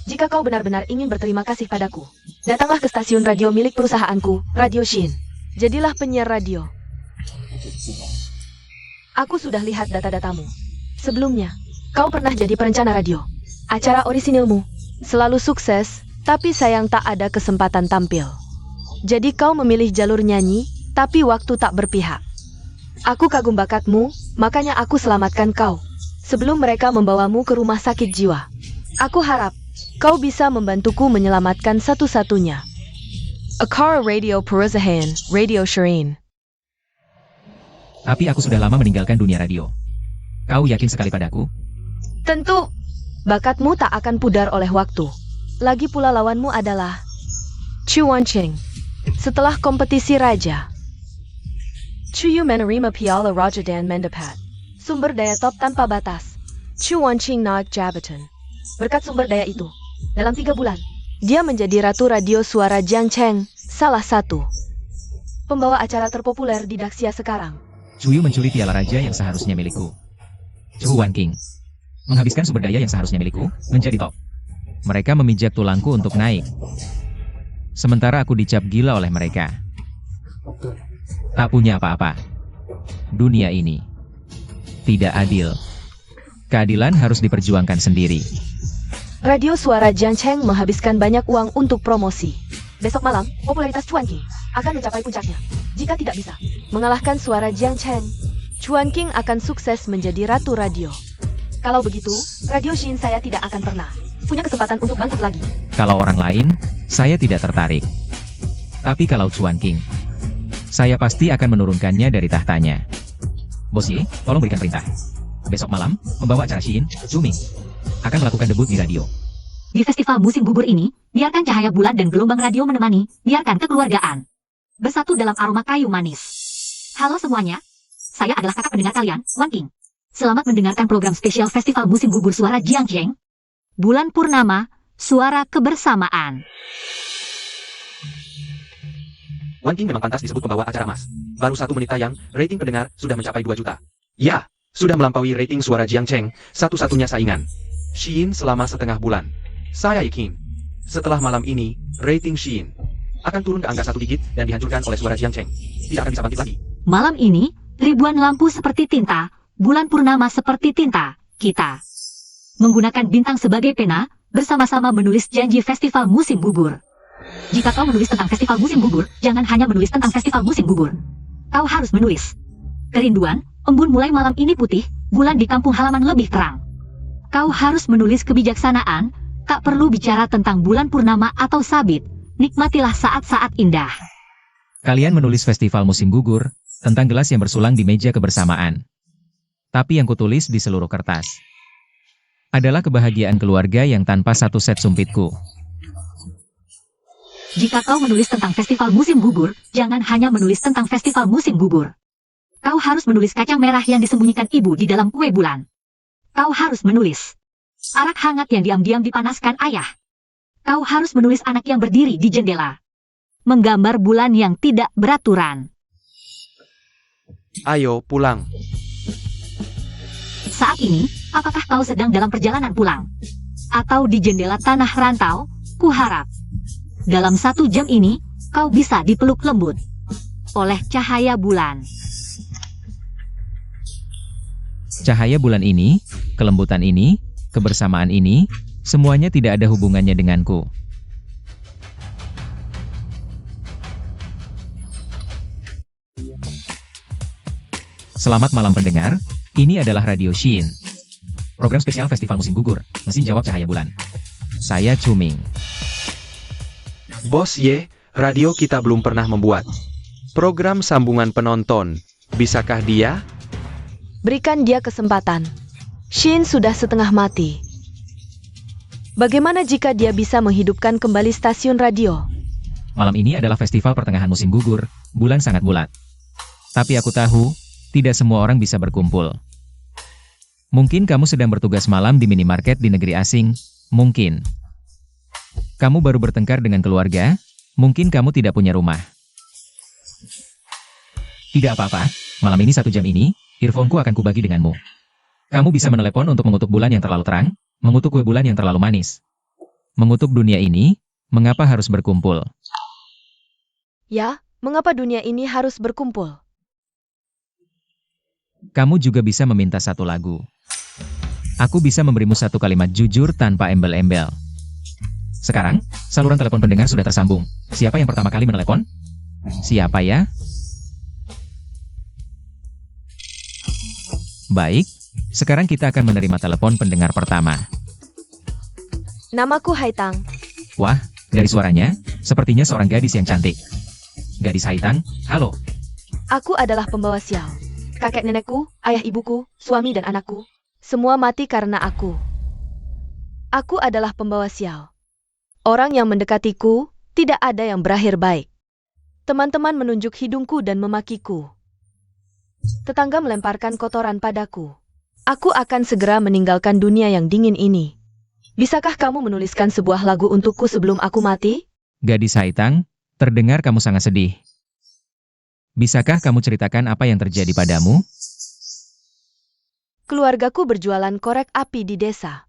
Jika kau benar-benar ingin berterima kasih padaku, datanglah ke stasiun radio milik perusahaanku, Radio Shin. Jadilah penyiar radio. Aku sudah lihat data-datamu. Sebelumnya, kau pernah jadi perencana radio. Acara orisinilmu selalu sukses, tapi sayang tak ada kesempatan tampil. Jadi kau memilih jalur nyanyi, tapi waktu tak berpihak. Aku kagum bakatmu, makanya aku selamatkan kau. Sebelum mereka membawamu ke rumah sakit jiwa. Aku harap kau bisa membantuku menyelamatkan satu-satunya. Akara Radio Perusahaan, Radio Shireen. Tapi aku sudah lama meninggalkan dunia radio. Kau yakin sekali padaku? Tentu, bakatmu tak akan pudar oleh waktu. Lagi pula lawanmu adalah Chu Wanqing. Setelah kompetisi raja, Chuyu menerima piala raja dan mendapat sumber daya top tanpa batas. Chu Wanqing naik jabatan. Berkat sumber daya itu, dalam 3 bulan, dia menjadi ratu radio suara Jiang Cheng, salah satu pembawa acara terpopuler di Daxia sekarang. Chuyu mencuri piala raja yang seharusnya milikku. Chu Wanqing menghabiskan sumber daya yang seharusnya milikku menjadi top. Mereka memijak tulangku untuk naik. Sementara aku dicap gila oleh mereka. Tak punya apa-apa. Dunia ini tidak adil. Keadilan harus diperjuangkan sendiri. Radio suara Jiang Cheng menghabiskan banyak uang untuk promosi. Besok malam, popularitas Chu Wanqing akan mencapai puncaknya. Jika tidak bisa mengalahkan suara Jiang Cheng, Chuan King akan sukses menjadi Ratu Radio. Kalau begitu, Radio Shin saya tidak akan pernah punya kesempatan untuk bangkit lagi. Kalau orang lain, saya tidak tertarik. Tapi kalau Chuan King, saya pasti akan menurunkannya dari tahtanya. Bos Ye, tolong berikan perintah. Besok malam, membawa acara Shin, Zuming akan melakukan debut di radio. Di festival musim gugur ini, biarkan cahaya bulan dan gelombang radio menemani, biarkan kekeluargaan bersatu dalam aroma kayu manis. Halo semuanya, saya adalah kakak pendengar kalian, Wan King. Selamat mendengarkan program spesial festival musim gugur suara Jiangcheng. Bulan Purnama, Suara Kebersamaan. Wan King memang pantas disebut pembawa acara emas. Baru 1 menit tayang, rating pendengar sudah mencapai 2 juta. Ya, sudah melampaui rating suara Jiangcheng, satu-satunya saingan Shin selama setengah bulan. Saya yakin, setelah malam ini, rating Shin akan turun ke angka 1 digit dan dihancurkan oleh suara Jiangcheng. Tidak akan bisa bangkit lagi. Malam ini, ribuan lampu seperti tinta, bulan purnama seperti tinta, kita menggunakan bintang sebagai pena, bersama-sama menulis janji festival musim gugur. Jika kau menulis tentang festival musim gugur, jangan hanya menulis tentang festival musim gugur. Kau harus menulis kerinduan, embun mulai malam ini putih, bulan di kampung halaman lebih terang. Kau harus menulis kebijaksanaan, tak perlu bicara tentang bulan purnama atau sabit, nikmatilah saat-saat indah. Kalian menulis festival musim gugur, tentang gelas yang bersulang di meja kebersamaan. Tapi yang kutulis di seluruh kertas adalah kebahagiaan keluarga yang tanpa satu set sumpitku. Jika kau menulis tentang festival musim gugur, jangan hanya menulis tentang festival musim gugur. Kau harus menulis kacang merah yang disembunyikan ibu di dalam kue bulan. Kau harus menulis arak hangat yang diam-diam dipanaskan ayah. Kau harus menulis anak yang berdiri di jendela, menggambar bulan yang tidak beraturan. Ayo pulang. Saat ini, apakah kau sedang dalam perjalanan pulang? Atau di jendela tanah rantau? Kuharap dalam 1 jam ini, kau bisa dipeluk lembut oleh cahaya bulan. Cahaya bulan ini, kelembutan ini, kebersamaan ini, semuanya tidak ada hubungannya denganku. Selamat malam pendengar, ini adalah Radio Shin. Program spesial Festival Musim Gugur, mesin jawab cahaya bulan. Saya Chuming. Bos Ye, radio kita belum pernah membuat program sambungan penonton. Bisakah dia? Berikan dia kesempatan. Shin sudah setengah mati. Bagaimana jika dia bisa menghidupkan kembali stasiun radio? Malam ini adalah festival pertengahan musim gugur, bulan sangat bulat. Tapi aku tahu, tidak semua orang bisa berkumpul. Mungkin kamu sedang bertugas malam di minimarket di negeri asing, mungkin. Kamu baru bertengkar dengan keluarga, mungkin kamu tidak punya rumah. Tidak apa-apa, malam ini 1 jam ini, earphone-ku akan kubagi denganmu. Kamu bisa menelepon untuk mengutuk bulan yang terlalu terang, mengutuk kue bulan yang terlalu manis. Mengutuk dunia ini, mengapa harus berkumpul? Ya, mengapa dunia ini harus berkumpul? Kamu juga bisa meminta 1 lagu. Aku bisa memberimu 1 kalimat jujur tanpa embel-embel. Sekarang, saluran telepon pendengar sudah tersambung. Siapa yang pertama kali menelepon? Siapa ya? Baik, sekarang kita akan menerima telepon pendengar pertama. Namaku Haitang. Wah, dari suaranya, sepertinya seorang gadis yang cantik. Gadis Haitang, halo. Aku adalah pembawa sial. Kakek nenekku, ayah ibuku, suami dan anakku, semua mati karena aku. Aku adalah pembawa sial. Orang yang mendekatiku, tidak ada yang berakhir baik. Teman-teman menunjuk hidungku dan memakiku. Tetangga melemparkan kotoran padaku. Aku akan segera meninggalkan dunia yang dingin ini. Bisakah kamu menuliskan sebuah lagu untukku sebelum aku mati? Gadis Haitang, terdengar kamu sangat sedih. Bisakah kamu ceritakan apa yang terjadi padamu? Keluargaku berjualan korek api di desa.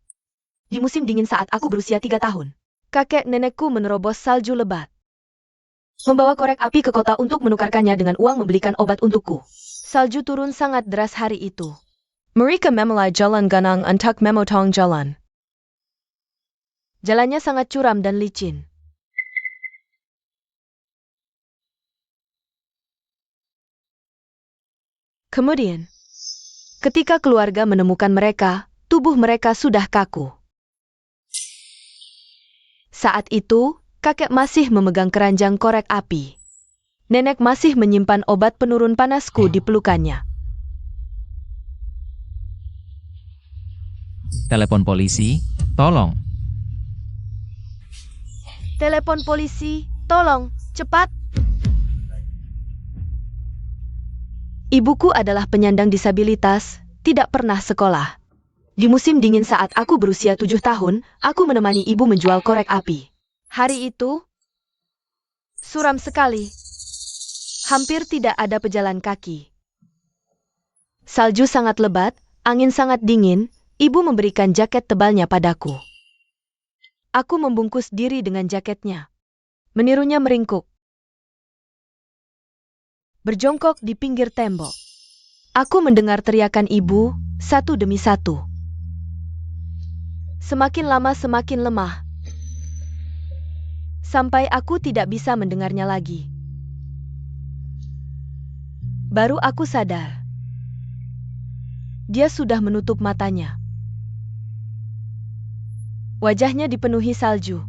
Di musim dingin saat aku berusia 3 tahun. Kakek nenekku menerobos salju lebat. Membawa korek api ke kota untuk menukarkannya dengan uang membelikan obat untukku. Salju turun sangat deras hari itu. Mereka memulai jalan ganang untuk memotong jalan. Jalannya sangat curam dan licin. Kemudian, Ketika keluarga menemukan mereka, tubuh mereka sudah kaku. Saat itu, kakek masih memegang keranjang korek api. Nenek masih menyimpan obat penurun panasku di pelukannya. Telepon polisi, tolong. Telepon polisi, tolong, cepat. Ibuku adalah penyandang disabilitas, tidak pernah sekolah. Di musim dingin saat aku berusia 7 tahun, aku menemani ibu menjual korek api. Hari itu, suram sekali. Hampir tidak ada pejalan kaki. Salju sangat lebat, angin sangat dingin, ibu memberikan jaket tebalnya padaku. Aku membungkus diri dengan jaketnya. Menirunya meringkuk. Berjongkok di pinggir tembok. Aku mendengar teriakan ibu, satu demi satu. Semakin lama semakin lemah. Sampai aku tidak bisa mendengarnya lagi. Baru aku sadar. Dia sudah menutup matanya. Wajahnya dipenuhi salju.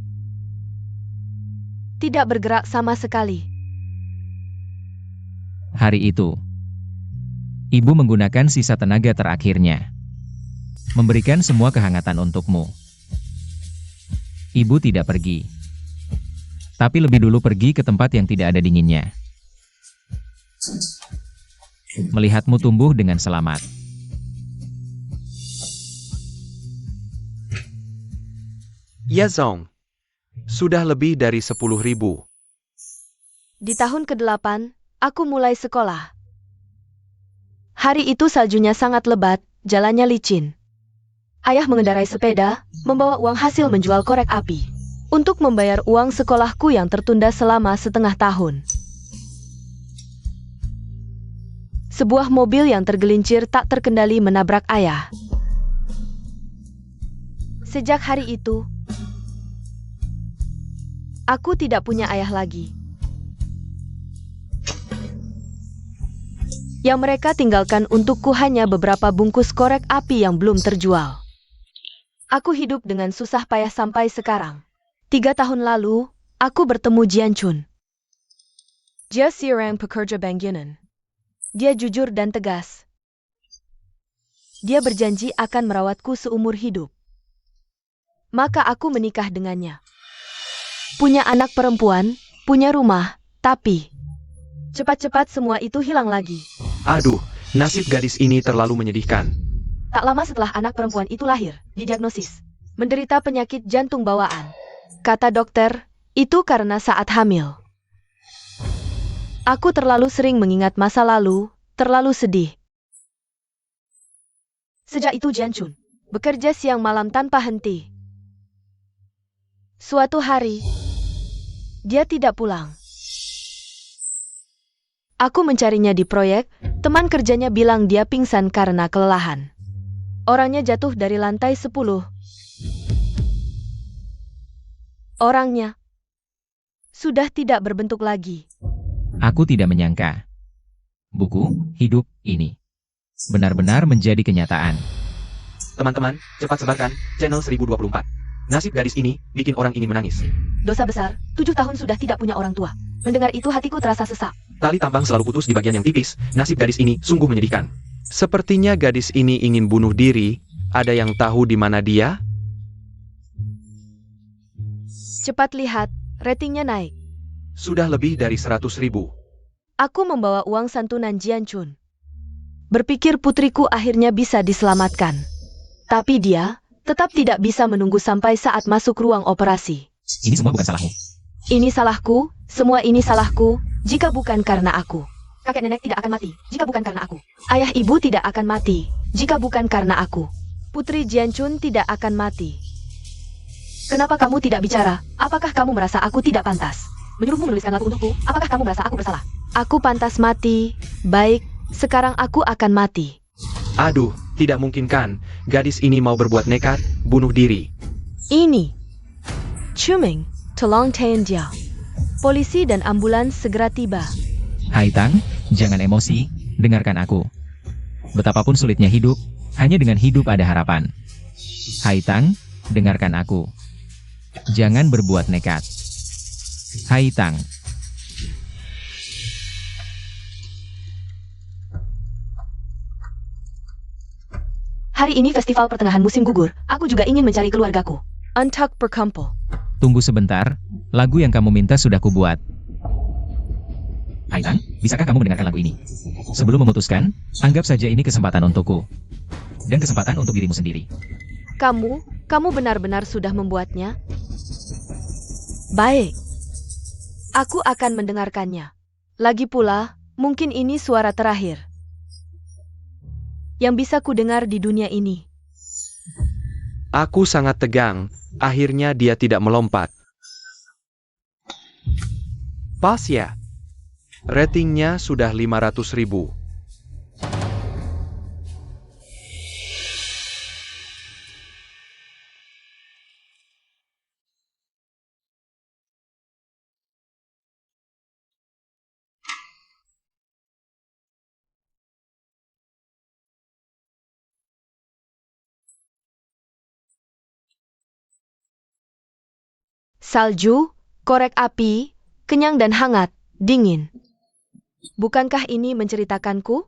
Tidak bergerak sama sekali. Hari itu, ibu menggunakan sisa tenaga terakhirnya. Memberikan semua kehangatan untukmu. Ibu tidak pergi. Tapi lebih dulu pergi ke tempat yang tidak ada dinginnya. Melihatmu tumbuh dengan selamat. Ya Zong. Sudah lebih dari 10.000. Di tahun ke-8, aku mulai sekolah. Hari itu saljunya sangat lebat, jalannya licin. Ayah mengendarai sepeda, membawa uang hasil menjual korek api. Untuk membayar uang sekolahku yang tertunda selama setengah tahun. Sebuah mobil yang tergelincir tak terkendali menabrak ayah. Sejak hari itu, aku tidak punya ayah lagi. Yang mereka tinggalkan untukku hanya beberapa bungkus korek api yang belum terjual. Aku hidup dengan susah payah sampai sekarang. 3 tahun lalu, aku bertemu Jian Chun. Dia seorang pekerja bangunan. Dia jujur dan tegas. Dia berjanji akan merawatku seumur hidup. Maka aku menikah dengannya. Punya anak perempuan, punya rumah, tapi cepat-cepat semua itu hilang lagi. Aduh, nasib gadis ini terlalu menyedihkan. Tak lama setelah anak perempuan itu lahir, didiagnosis menderita penyakit jantung bawaan. Kata dokter, itu karena saat hamil. Aku terlalu sering mengingat masa lalu, terlalu sedih. Sejak itu Jian Chun bekerja siang malam tanpa henti. Suatu hari, dia tidak pulang. Aku mencarinya di proyek, teman kerjanya bilang dia pingsan karena kelelahan. Orangnya jatuh dari lantai 10. Orangnya sudah tidak berbentuk lagi. Aku tidak menyangka. Buku hidup ini benar-benar menjadi kenyataan. Teman-teman, cepat sebarkan channel 1024. Nasib gadis ini bikin orang ini menangis. Dosa besar, 7 tahun sudah tidak punya orang tua. Mendengar itu hatiku terasa sesak. Tali tambang selalu putus di bagian yang tipis. Nasib gadis ini sungguh menyedihkan. Sepertinya gadis ini ingin bunuh diri. Ada yang tahu di mana dia? Cepat lihat, ratingnya naik. Sudah lebih dari 100.000. Aku membawa uang santunan Jian Chun. Berpikir putriku akhirnya bisa diselamatkan. Tapi dia tetap tidak bisa menunggu sampai saat masuk ruang operasi. Ini semua bukan salahmu. Ini salahku, semua ini salahku, jika bukan karena aku. Kakek nenek tidak akan mati, jika bukan karena aku. Ayah ibu tidak akan mati, jika bukan karena aku. Putri Jian Chun tidak akan mati. Kenapa kamu tidak bicara? Apakah kamu merasa aku tidak pantas? Menyuruhmu menuliskan lagu untukku, apakah kamu merasa aku bersalah? Aku pantas mati. Baik, sekarang aku akan mati. Aduh, tidak mungkin kan? Gadis ini mau berbuat nekat, bunuh diri. Ini Chuming, tolong tahan dia. Polisi dan ambulans segera tiba. Hai Tang, jangan emosi, dengarkan aku. Betapapun sulitnya hidup, hanya dengan hidup ada harapan. Hai Tang, dengarkan aku. Jangan berbuat nekat. Hai Tang. Hari ini festival pertengahan musim gugur. Aku juga ingin mencari keluargaku. Untuk berkumpul. Tunggu sebentar, lagu yang kamu minta sudah kubuat. Hai Tang, bisakah kamu mendengarkan lagu ini? Sebelum memutuskan, anggap saja ini kesempatan untukku. Dan kesempatan untuk dirimu sendiri. Kamu benar-benar sudah membuatnya? Baik. Aku akan mendengarkannya. Lagi pula, mungkin ini suara terakhir yang bisa ku dengar di dunia ini. Aku sangat tegang, akhirnya dia tidak melompat. Pas ya. Ratingnya sudah 500.000. Salju, korek api, kenyang dan hangat, dingin. Bukankah ini menceritakanku?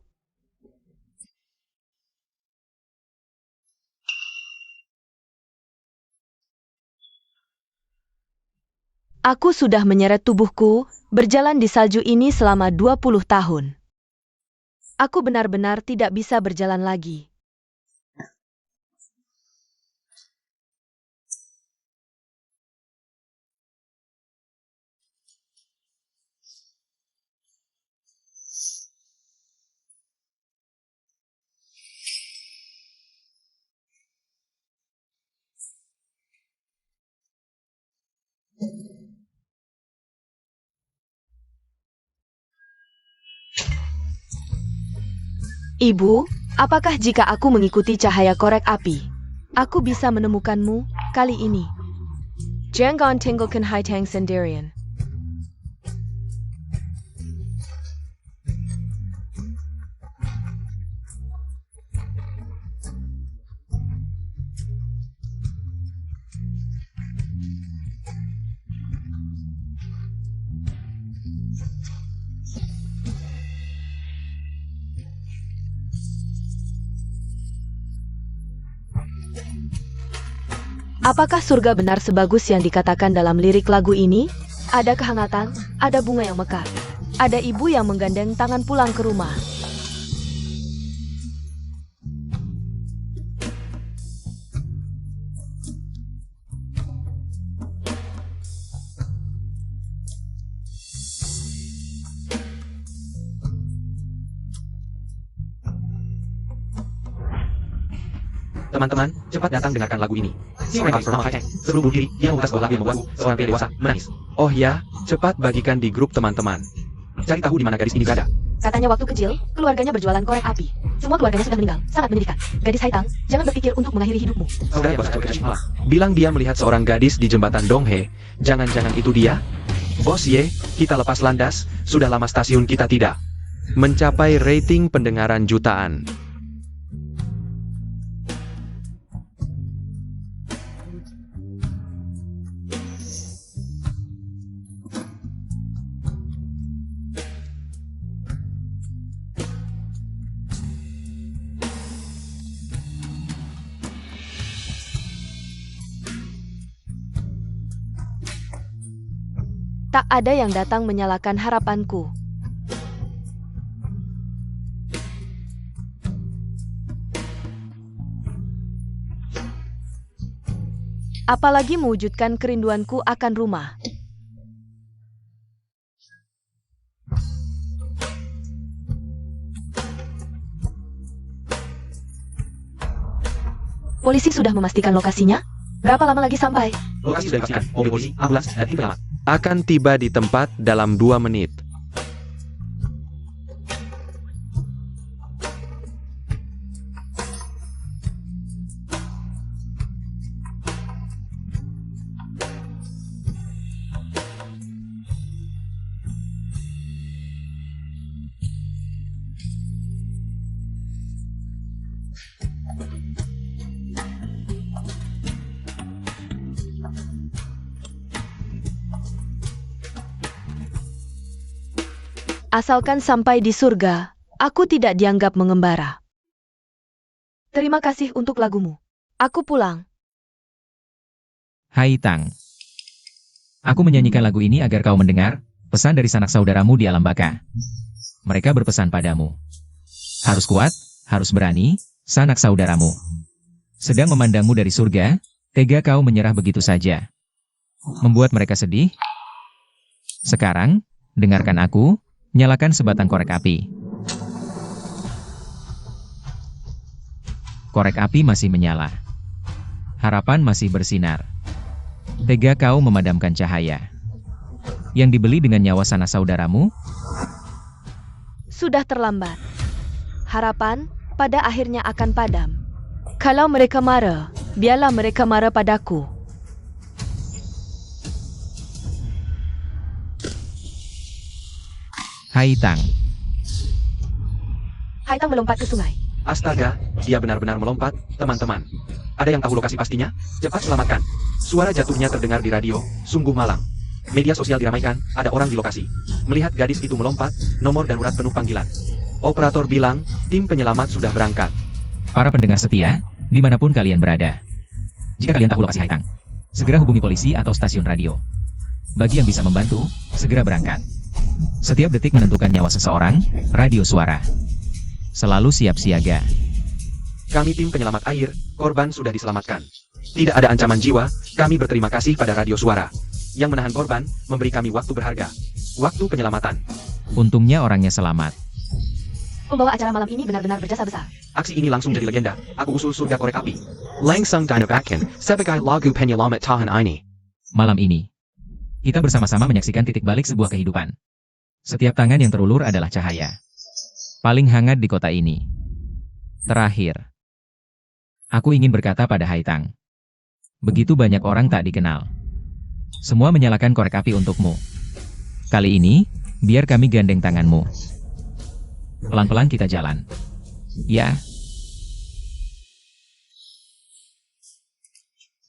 Aku sudah menyeret tubuhku, berjalan di salju ini selama 20 tahun. Aku benar-benar tidak bisa berjalan lagi. Ibu, apakah jika aku mengikuti cahaya korek api, aku bisa menemukanmu kali ini? Jangan tinggalkan Hai Tang sendirian. Apakah surga benar sebagus yang dikatakan dalam lirik lagu ini? Ada kehangatan, ada bunga yang mekar, ada ibu yang menggandeng tangan pulang ke rumah. Teman-teman, cepat datang dengarkan lagu ini. Si orang bernama Hai Tang. Sebelum bunuh diri, dia memutar sebuah lagu yang membuatku, seorang pria dewasa, menangis. Oh ya, cepat bagikan di grup teman-teman. Cari tahu di mana gadis ini berada. Katanya waktu kecil, keluarganya berjualan korek api. Semua keluarganya sudah meninggal, sangat menyedihkan. Gadis Hai Tang, jangan berpikir untuk mengakhiri hidupmu. Saudara yang baru saja malam. Bilang dia melihat seorang gadis di jembatan Donghe. Jangan-jangan itu dia? Bos Ye, kita lepas landas, sudah lama stasiun kita tidak mencapai rating pendengaran jutaan. Tak ada yang datang menyalakan harapanku. Apalagi mewujudkan kerinduanku akan rumah. Polisi sudah memastikan lokasinya? Berapa lama lagi sampai? Lokasi sudah dipastikan, mobil polisi, ambulans, dan tim penyelamat. Akan tiba di tempat dalam 2 menit. Asalkan sampai di surga, aku tidak dianggap mengembara. Terima kasih untuk lagumu. Aku pulang. Haitang. Aku menyanyikan lagu ini agar kau mendengar pesan dari sanak saudaramu di alam baka. Mereka berpesan padamu. Harus kuat, harus berani, sanak saudaramu. Sedang memandangmu dari surga, tega kau menyerah begitu saja. Membuat mereka sedih. Sekarang, dengarkan aku, nyalakan sebatang korek api. Korek api masih menyala. Harapan masih bersinar. Tega kau memadamkan cahaya yang dibeli dengan nyawa sanak saudaramu? Sudah terlambat. Harapan pada akhirnya akan padam. Kalau mereka marah, biarlah mereka marah padaku. Haitang. Haitang melompat ke sungai. Astaga, dia benar-benar melompat, teman-teman. Ada yang tahu lokasi pastinya? Cepat selamatkan. Suara jatuhnya terdengar di radio, sungguh malang. Media sosial diramaikan, ada orang di lokasi. Melihat gadis itu melompat, nomor darurat penuh panggilan. Operator bilang, tim penyelamat sudah berangkat. Para pendengar setia, dimanapun kalian berada. Jika kalian tahu lokasi Haitang, segera hubungi polisi atau stasiun radio. Bagi yang bisa membantu, segera berangkat. Setiap detik menentukan nyawa seseorang, radio suara. Selalu siap siaga. Kami tim penyelamat air, korban sudah diselamatkan. Tidak ada ancaman jiwa, kami berterima kasih pada radio suara. Yang menahan korban, memberi kami waktu berharga. Waktu penyelamatan. Untungnya orangnya selamat. Pembawa acara malam ini benar-benar berjasa besar. Aksi ini langsung jadi legenda. Aku usul surga korek api. Langsung dinobatkan sebagai lagu penyelamat tahan ini. Malam ini, kita bersama-sama menyaksikan titik balik sebuah kehidupan. Setiap tangan yang terulur adalah cahaya. Paling hangat di kota ini. Terakhir, aku ingin berkata pada Haitang. Begitu banyak orang tak dikenal. Semua menyalakan korek api untukmu. Kali ini, biar kami gandeng tanganmu. Pelan-pelan kita jalan. Ya.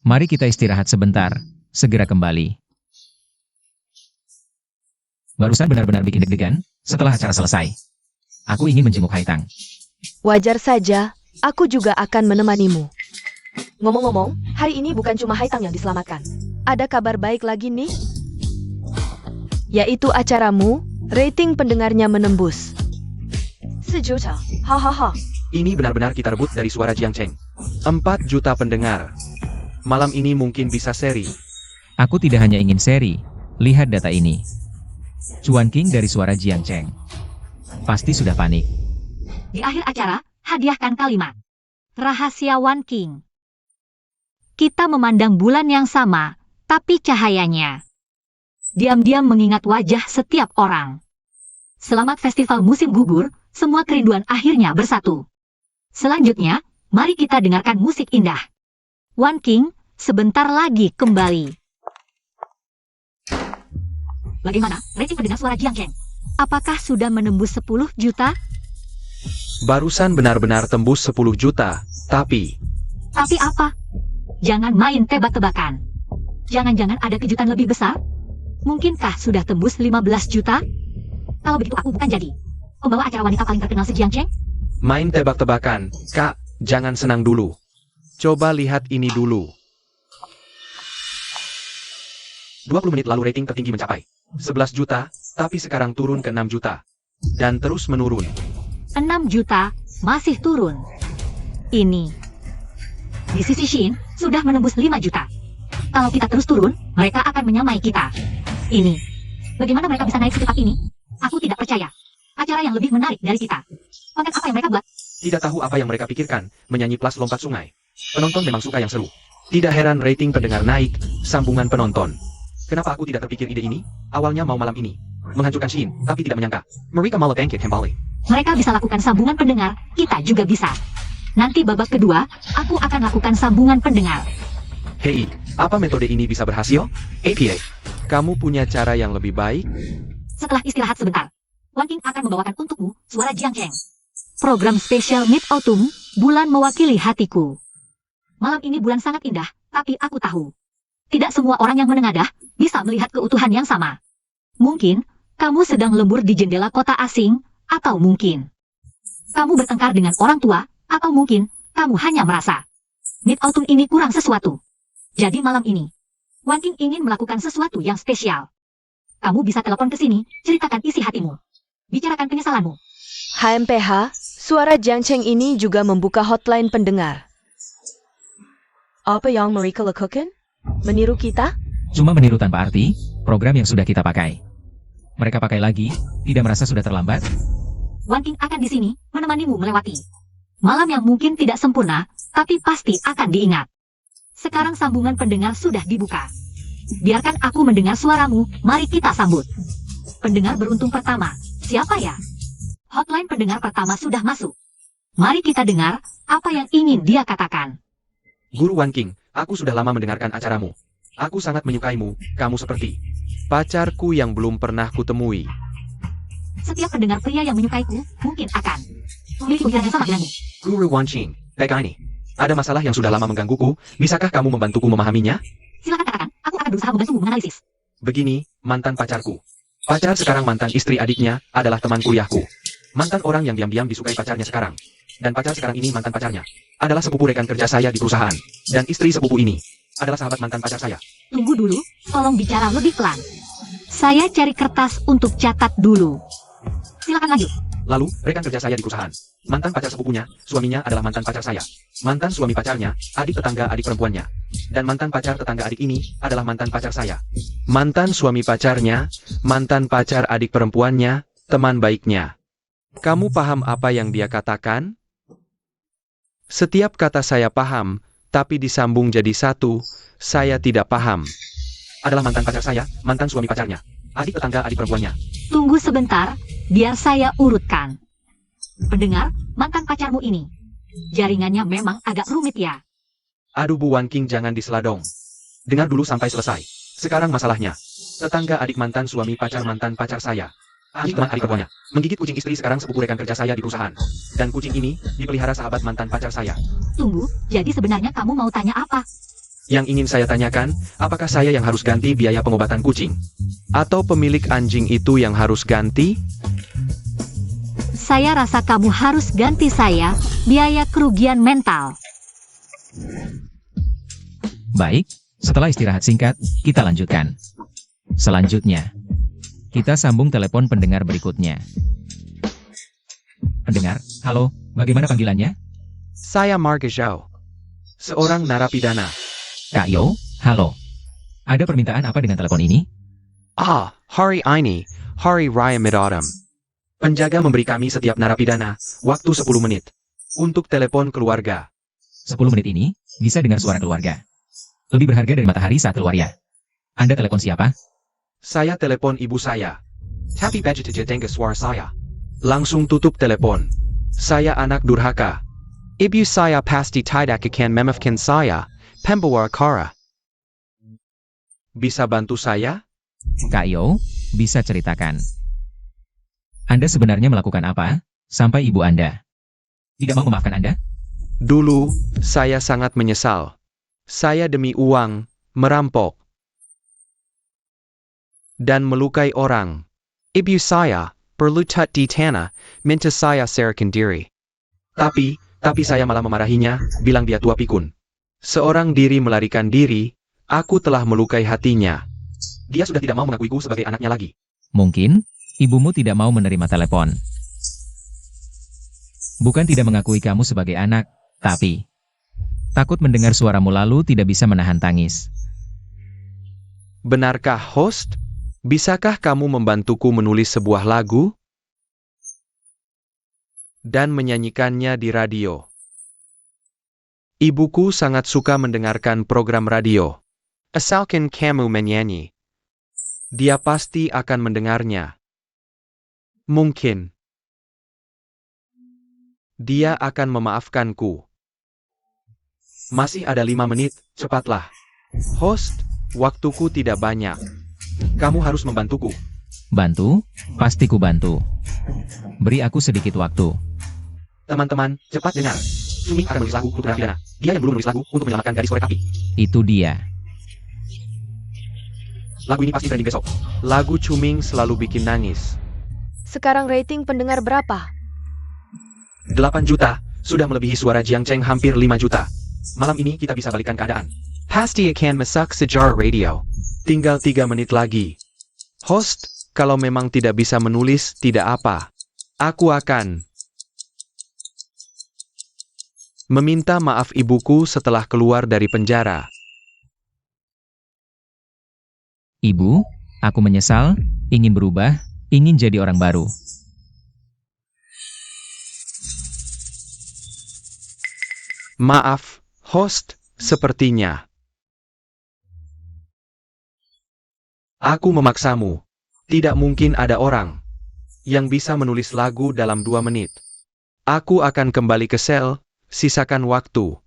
Mari kita istirahat sebentar, segera kembali. Barusan benar-benar bikin deg-degan, setelah acara selesai. Aku ingin menjenguk Haitang. Wajar saja, aku juga akan menemanimu. Ngomong-ngomong, hari ini bukan cuma Haitang yang diselamatkan. Ada kabar baik lagi nih. Yaitu acaramu, rating pendengarnya menembus 4 juta. Hahaha. Ini benar-benar kita rebut dari suara Jiang Cheng. 4 juta pendengar. Malam ini mungkin bisa seri. Aku tidak hanya ingin seri, lihat data ini. Cuan King dari suara Jiang Cheng. Pasti sudah panik. Di akhir acara, hadiahkan kalimat. Rahasia One King. Kita memandang bulan yang sama, tapi cahayanya diam-diam mengingat wajah setiap orang. Selamat festival musim gugur, semua kerinduan akhirnya bersatu. Selanjutnya, mari kita dengarkan musik indah. One King, sebentar lagi kembali. Bagaimana rating pendengar suara Jiang Cheng? Apakah sudah menembus 10 juta? Barusan benar-benar tembus 10 juta, tapi... Tapi apa? Jangan main tebak-tebakan. Jangan-jangan ada kejutan lebih besar? Mungkinkah sudah tembus 15 juta? Kalau begitu aku bukan jadi pembawa acara wanita paling terkenal se-Jiang Cheng? Main tebak-tebakan, Kak, jangan senang dulu. Coba lihat ini dulu. 20 menit lalu rating tertinggi mencapai 11 juta, tapi sekarang turun ke 6 juta. Dan terus menurun. 6 juta, masih turun. Ini. Di sisi Shin, sudah menembus 5 juta. Kalau kita terus turun, mereka akan menyamai kita. Ini. Bagaimana mereka bisa naik secepat ini? Aku tidak percaya. Acara yang lebih menarik dari kita. Konten apa yang mereka buat? Tidak tahu apa yang mereka pikirkan, menyanyi plus lompat sungai. Penonton memang suka yang seru. Tidak heran rating pendengar naik, sambungan penonton. Kenapa aku tidak terpikir ide ini? Awalnya mau malam ini menghancurkan Shin, tapi tidak menyangka mereka malah bangkit kembali. Mereka bisa lakukan sambungan pendengar, kita juga bisa. Nanti babak kedua, aku akan lakukan sambungan pendengar. Hei, apa metode ini bisa berhasil? APA. Kamu punya cara yang lebih baik? Setelah istirahat sebentar, One King akan membawakan untukmu suara Jiang Cheng. Program spesial Mid Autumn, Bulan mewakili hatiku. Malam ini bulan sangat indah, tapi aku tahu. Tidak semua orang yang menengadah bisa melihat keutuhan yang sama. Mungkin kamu sedang lembur di jendela kota asing, atau mungkin kamu bertengkar dengan orang tua, atau mungkin kamu hanya merasa Mid-Autumn ini kurang sesuatu. Jadi malam ini, Wan King ingin melakukan sesuatu yang spesial. Kamu bisa telepon ke sini, ceritakan isi hatimu. Bicarakan penyesalanmu. HMPH, suara Jiang Cheng ini juga membuka hotline pendengar. Apa yang mereka lakukan? Meniru kita? Cuma meniru tanpa arti, program yang sudah kita pakai. Mereka pakai lagi, tidak merasa sudah terlambat? Wan King akan di sini, menemanimu melewati malam yang mungkin tidak sempurna, tapi pasti akan diingat. Sekarang sambungan pendengar sudah dibuka. Biarkan aku mendengar suaramu, mari kita sambut. Pendengar beruntung pertama, siapa ya? Hotline pendengar pertama sudah masuk. Mari kita dengar apa yang ingin dia katakan. Guru Wan King, aku sudah lama mendengarkan acaramu. Aku sangat menyukaimu, kamu seperti pacarku yang belum pernah kutemui. Setiap pendengar pria yang menyukaiku, mungkin akan memiliki pikiran yang sama denganmu. Guru Wan King. Pega ini. Ada masalah yang sudah lama menggangguku, bisakah kamu membantuku memahaminya? Silakan katakan, aku akan berusaha membantumu menganalisis. Begini, mantan pacarku. Pacar sekarang mantan istri adiknya adalah teman kuliahku. Mantan orang yang diam-diam disukai pacarnya sekarang. Dan pacar sekarang ini mantan pacarnya adalah sepupu rekan kerja saya di perusahaan. Dan istri sepupu ini adalah sahabat mantan pacar saya. Tunggu dulu, tolong bicara lebih pelan. Saya cari kertas untuk catat dulu. Silakan lanjut. Lalu, rekan kerja saya di perusahaan. Mantan pacar sepupunya, suaminya adalah mantan pacar saya. Mantan suami pacarnya, adik tetangga adik perempuannya. Dan mantan pacar tetangga adik ini adalah mantan pacar saya. Mantan suami pacarnya, mantan pacar adik perempuannya, teman baiknya. Kamu paham apa yang dia katakan? Setiap kata saya paham, tapi disambung jadi satu, saya tidak paham. Adalah mantan pacar saya, mantan suami pacarnya. Adik tetangga adik perempuannya. Tunggu sebentar, biar saya urutkan. Pendengar, mantan pacarmu ini, jaringannya memang agak rumit ya. Aduh Bu Wan King, jangan diseladong. Dengar dulu sampai selesai. Sekarang masalahnya. Tetangga adik mantan suami pacar mantan pacar saya. Adik teman adik perempuannya. Menggigit kucing istri sekarang sepupu rekan kerja saya di perusahaan. Dan kucing ini dipelihara sahabat mantan pacar saya. Tunggu, jadi sebenarnya kamu mau tanya apa? Yang ingin saya tanyakan, apakah saya yang harus ganti biaya pengobatan kucing? Atau pemilik anjing itu yang harus ganti? Saya rasa kamu harus ganti saya biaya kerugian mental. Baik, setelah istirahat singkat, kita lanjutkan. Selanjutnya, kita sambung telepon pendengar berikutnya. Pendengar, halo, bagaimana panggilannya? Saya Marga Zhao. Seorang narapidana. Kak Yo, halo. Ada permintaan apa dengan telepon ini? Hari ini, Hari Raya Mid-Autumn. Penjaga memberi kami setiap narapidana waktu 10 menit untuk telepon keluarga. 10 menit ini, bisa dengar suara keluarga. Lebih berharga dari matahari saat keluar ya. Anda telepon siapa? Saya telepon ibu saya. Tapi budget dengar suara saya. Langsung tutup telepon. Saya anak durhaka. Ibu saya pasti tidak akan memaafkan saya, pembawa acara. Bisa bantu saya? Kak Yo, bisa ceritakan. Anda sebenarnya melakukan apa, sampai ibu Anda tidak mau memaafkan Anda? Dulu, saya sangat menyesal. Saya demi uang, merampok, dan melukai orang. Ibu saya, berlutut di tanah, minta saya serahkan diri. Tapi saya malah memarahinya, bilang dia tua pikun. Seorang diri melarikan diri, aku telah melukai hatinya. Dia sudah tidak mau mengakuiku sebagai anaknya lagi. Mungkin, ibumu tidak mau menerima telepon. Bukan tidak mengakui kamu sebagai anak, tapi takut mendengar suaramu lalu tidak bisa menahan tangis. Benarkah host? Bisakah kamu membantuku menulis sebuah lagu? Dan menyanyikannya di radio. Ibuku sangat suka mendengarkan program radio. Asalkan kamu menyanyi, dia pasti akan mendengarnya. Mungkin dia akan memaafkanku. Masih ada 5 menit, cepatlah. Host, waktuku tidak banyak. Kamu harus membantuku. Bantu? Pasti ku bantu. Beri aku sedikit waktu. Teman-teman, cepat dengar. Cuming akan menulis lagu untuk narapidana. Dia yang dulu menulis lagu untuk menyelamatkan gadis korek api. Itu dia. Lagu ini pasti trending besok. Lagu Cuming selalu bikin nangis. Sekarang rating pendengar berapa? 8 juta. Sudah melebihi suara Jiang Cheng hampir 5 juta. Malam ini kita bisa balikan keadaan. Pasti akan masak sejarah radio. Tinggal 3 menit lagi. Host, kalau memang tidak bisa menulis, tidak apa. Aku akan meminta maaf ibuku setelah keluar dari penjara. Ibu, aku menyesal, ingin berubah, ingin jadi orang baru. Maaf, host, sepertinya aku memaksamu. Tidak mungkin ada orang yang bisa menulis lagu dalam 2 menit. Aku akan kembali ke sel, sisakan waktu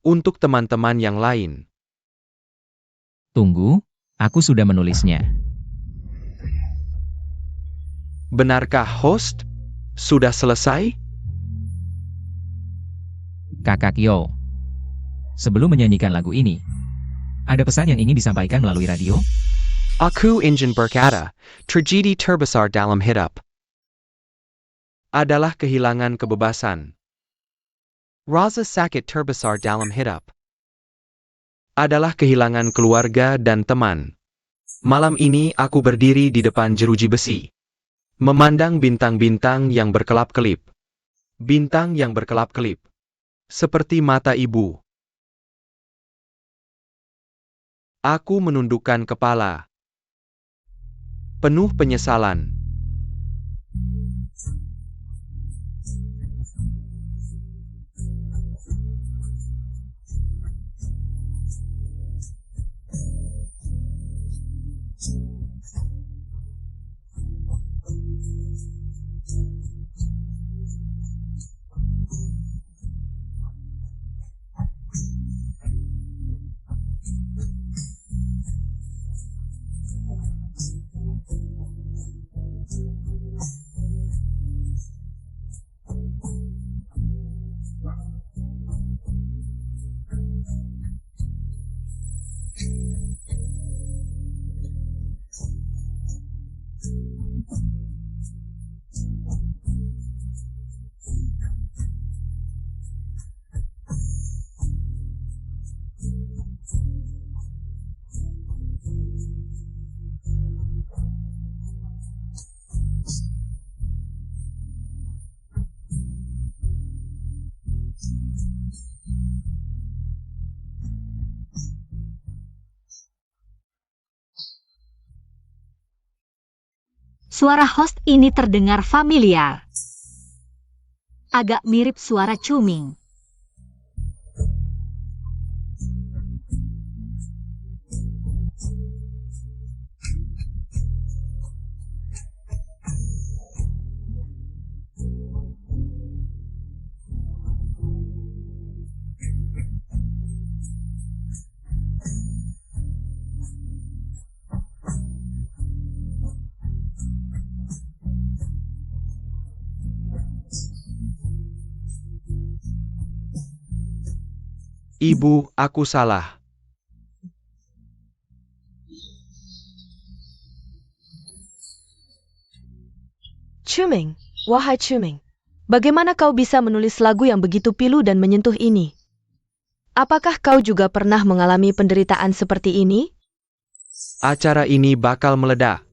untuk teman-teman yang lain. Tunggu, aku sudah menulisnya. Benarkah host? Sudah selesai? Kakak Yo. Sebelum menyanyikan lagu ini, ada pesan yang ingin disampaikan melalui radio? Aku ingin berkata, tragedi terbesar dalam hidup adalah kehilangan kebebasan. Rasa sakit terbesar dalam hidup adalah kehilangan keluarga dan teman. Malam ini aku berdiri di depan jeruji besi, memandang bintang-bintang yang berkelap-kelip. Bintang yang berkelap-kelip, seperti mata ibu. Aku menundukkan kepala, penuh penyesalan. Suara host ini terdengar familiar. Agak mirip suara Cuming. Ibu, aku salah. Cuming, wahai Cuming. Bagaimana kau bisa menulis lagu yang begitu pilu dan menyentuh ini? Apakah kau juga pernah mengalami penderitaan seperti ini? Acara ini bakal meledak.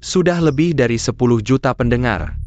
Sudah lebih dari 10 juta pendengar.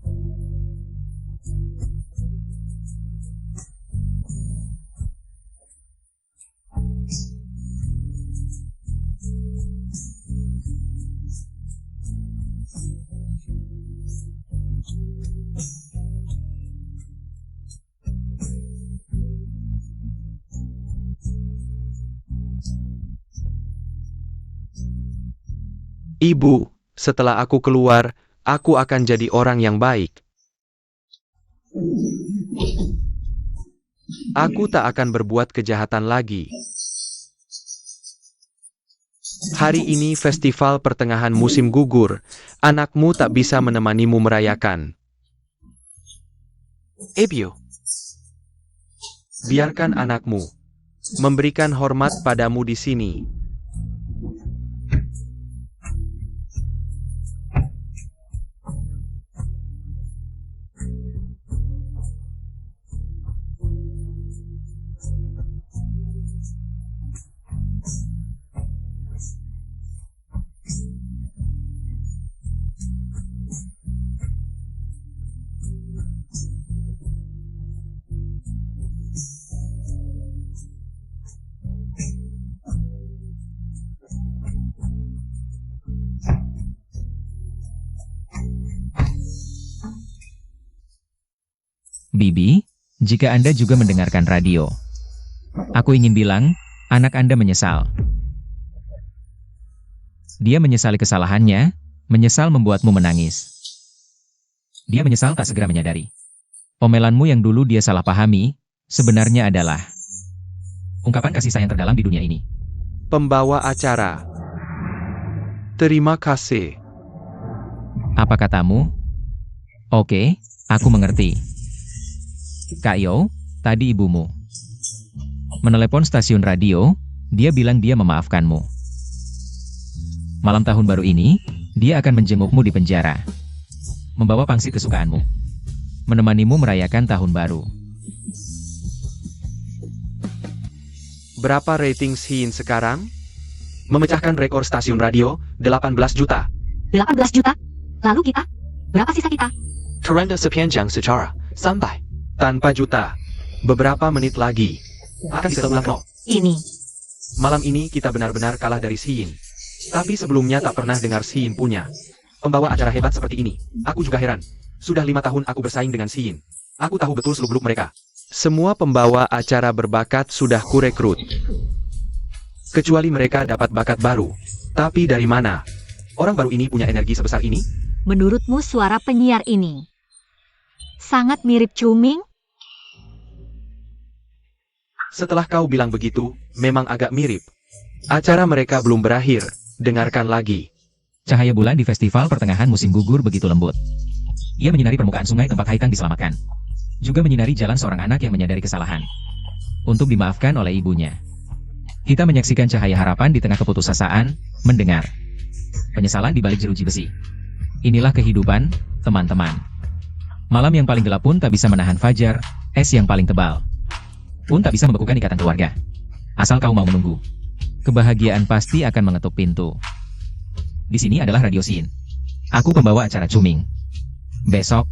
Ibu, setelah aku keluar, aku akan jadi orang yang baik. Aku tak akan berbuat kejahatan lagi. Hari ini festival pertengahan musim gugur. Anakmu tak bisa menemanimu merayakan. Ibu, Biarkan anakmu memberikan hormat padamu di sini. Bibi, jika Anda juga mendengarkan radio, aku ingin bilang, anak Anda menyesal. Dia menyesali kesalahannya, menyesal membuatmu menangis. Dia menyesal tak segera menyadari. Omelanmu yang dulu dia salah pahami, sebenarnya adalah ungkapan kasih sayang terdalam di dunia ini. Pembawa acara, terima kasih. Apa katamu? Oke, aku mengerti. Kak Yo, tadi ibumu menelepon stasiun radio, dia bilang dia memaafkanmu. Malam tahun baru ini, dia akan menjengukmu di penjara, membawa pangsit kesukaanmu, menemanimu merayakan tahun baru. Berapa rating Shin sekarang? Memecahkan rekor stasiun radio, 18 juta. 18 juta? Lalu kita? Berapa sisa kita? Keranda sepanjang secara, sampai. Tanpa juta. Beberapa menit lagi. Akan disetel ulang no. Ini. Malam ini kita benar-benar kalah dari Shin. Tapi sebelumnya tak pernah dengar Shin punya pembawa acara hebat seperti ini. Aku juga heran. Sudah 5 tahun aku bersaing dengan Shin. Aku tahu betul seluk-beluk mereka. Semua pembawa acara berbakat sudah kurekrut. Kecuali mereka dapat bakat baru. Tapi dari mana? Orang baru ini punya energi sebesar ini? Menurutmu suara penyiar ini sangat mirip Cuming? Setelah kau bilang begitu, memang agak mirip. Acara mereka belum berakhir. Dengarkan lagi. Cahaya bulan di festival pertengahan musim gugur begitu lembut. Ia menyinari permukaan sungai tempat Haikang diselamatkan. Juga menyinari jalan seorang anak yang menyadari kesalahan. Untuk dimaafkan oleh ibunya. Kita menyaksikan cahaya harapan di tengah keputusasaan, mendengar penyesalan di balik jeruji besi. Inilah kehidupan, teman-teman. Malam yang paling gelap pun tak bisa menahan fajar, es yang paling tebal pun tak bisa membekukan ikatan keluarga. Asal kau mau menunggu, kebahagiaan pasti akan mengetuk pintu. Di sini adalah Radio Shin. Aku pembawa acara Cuming. Besok,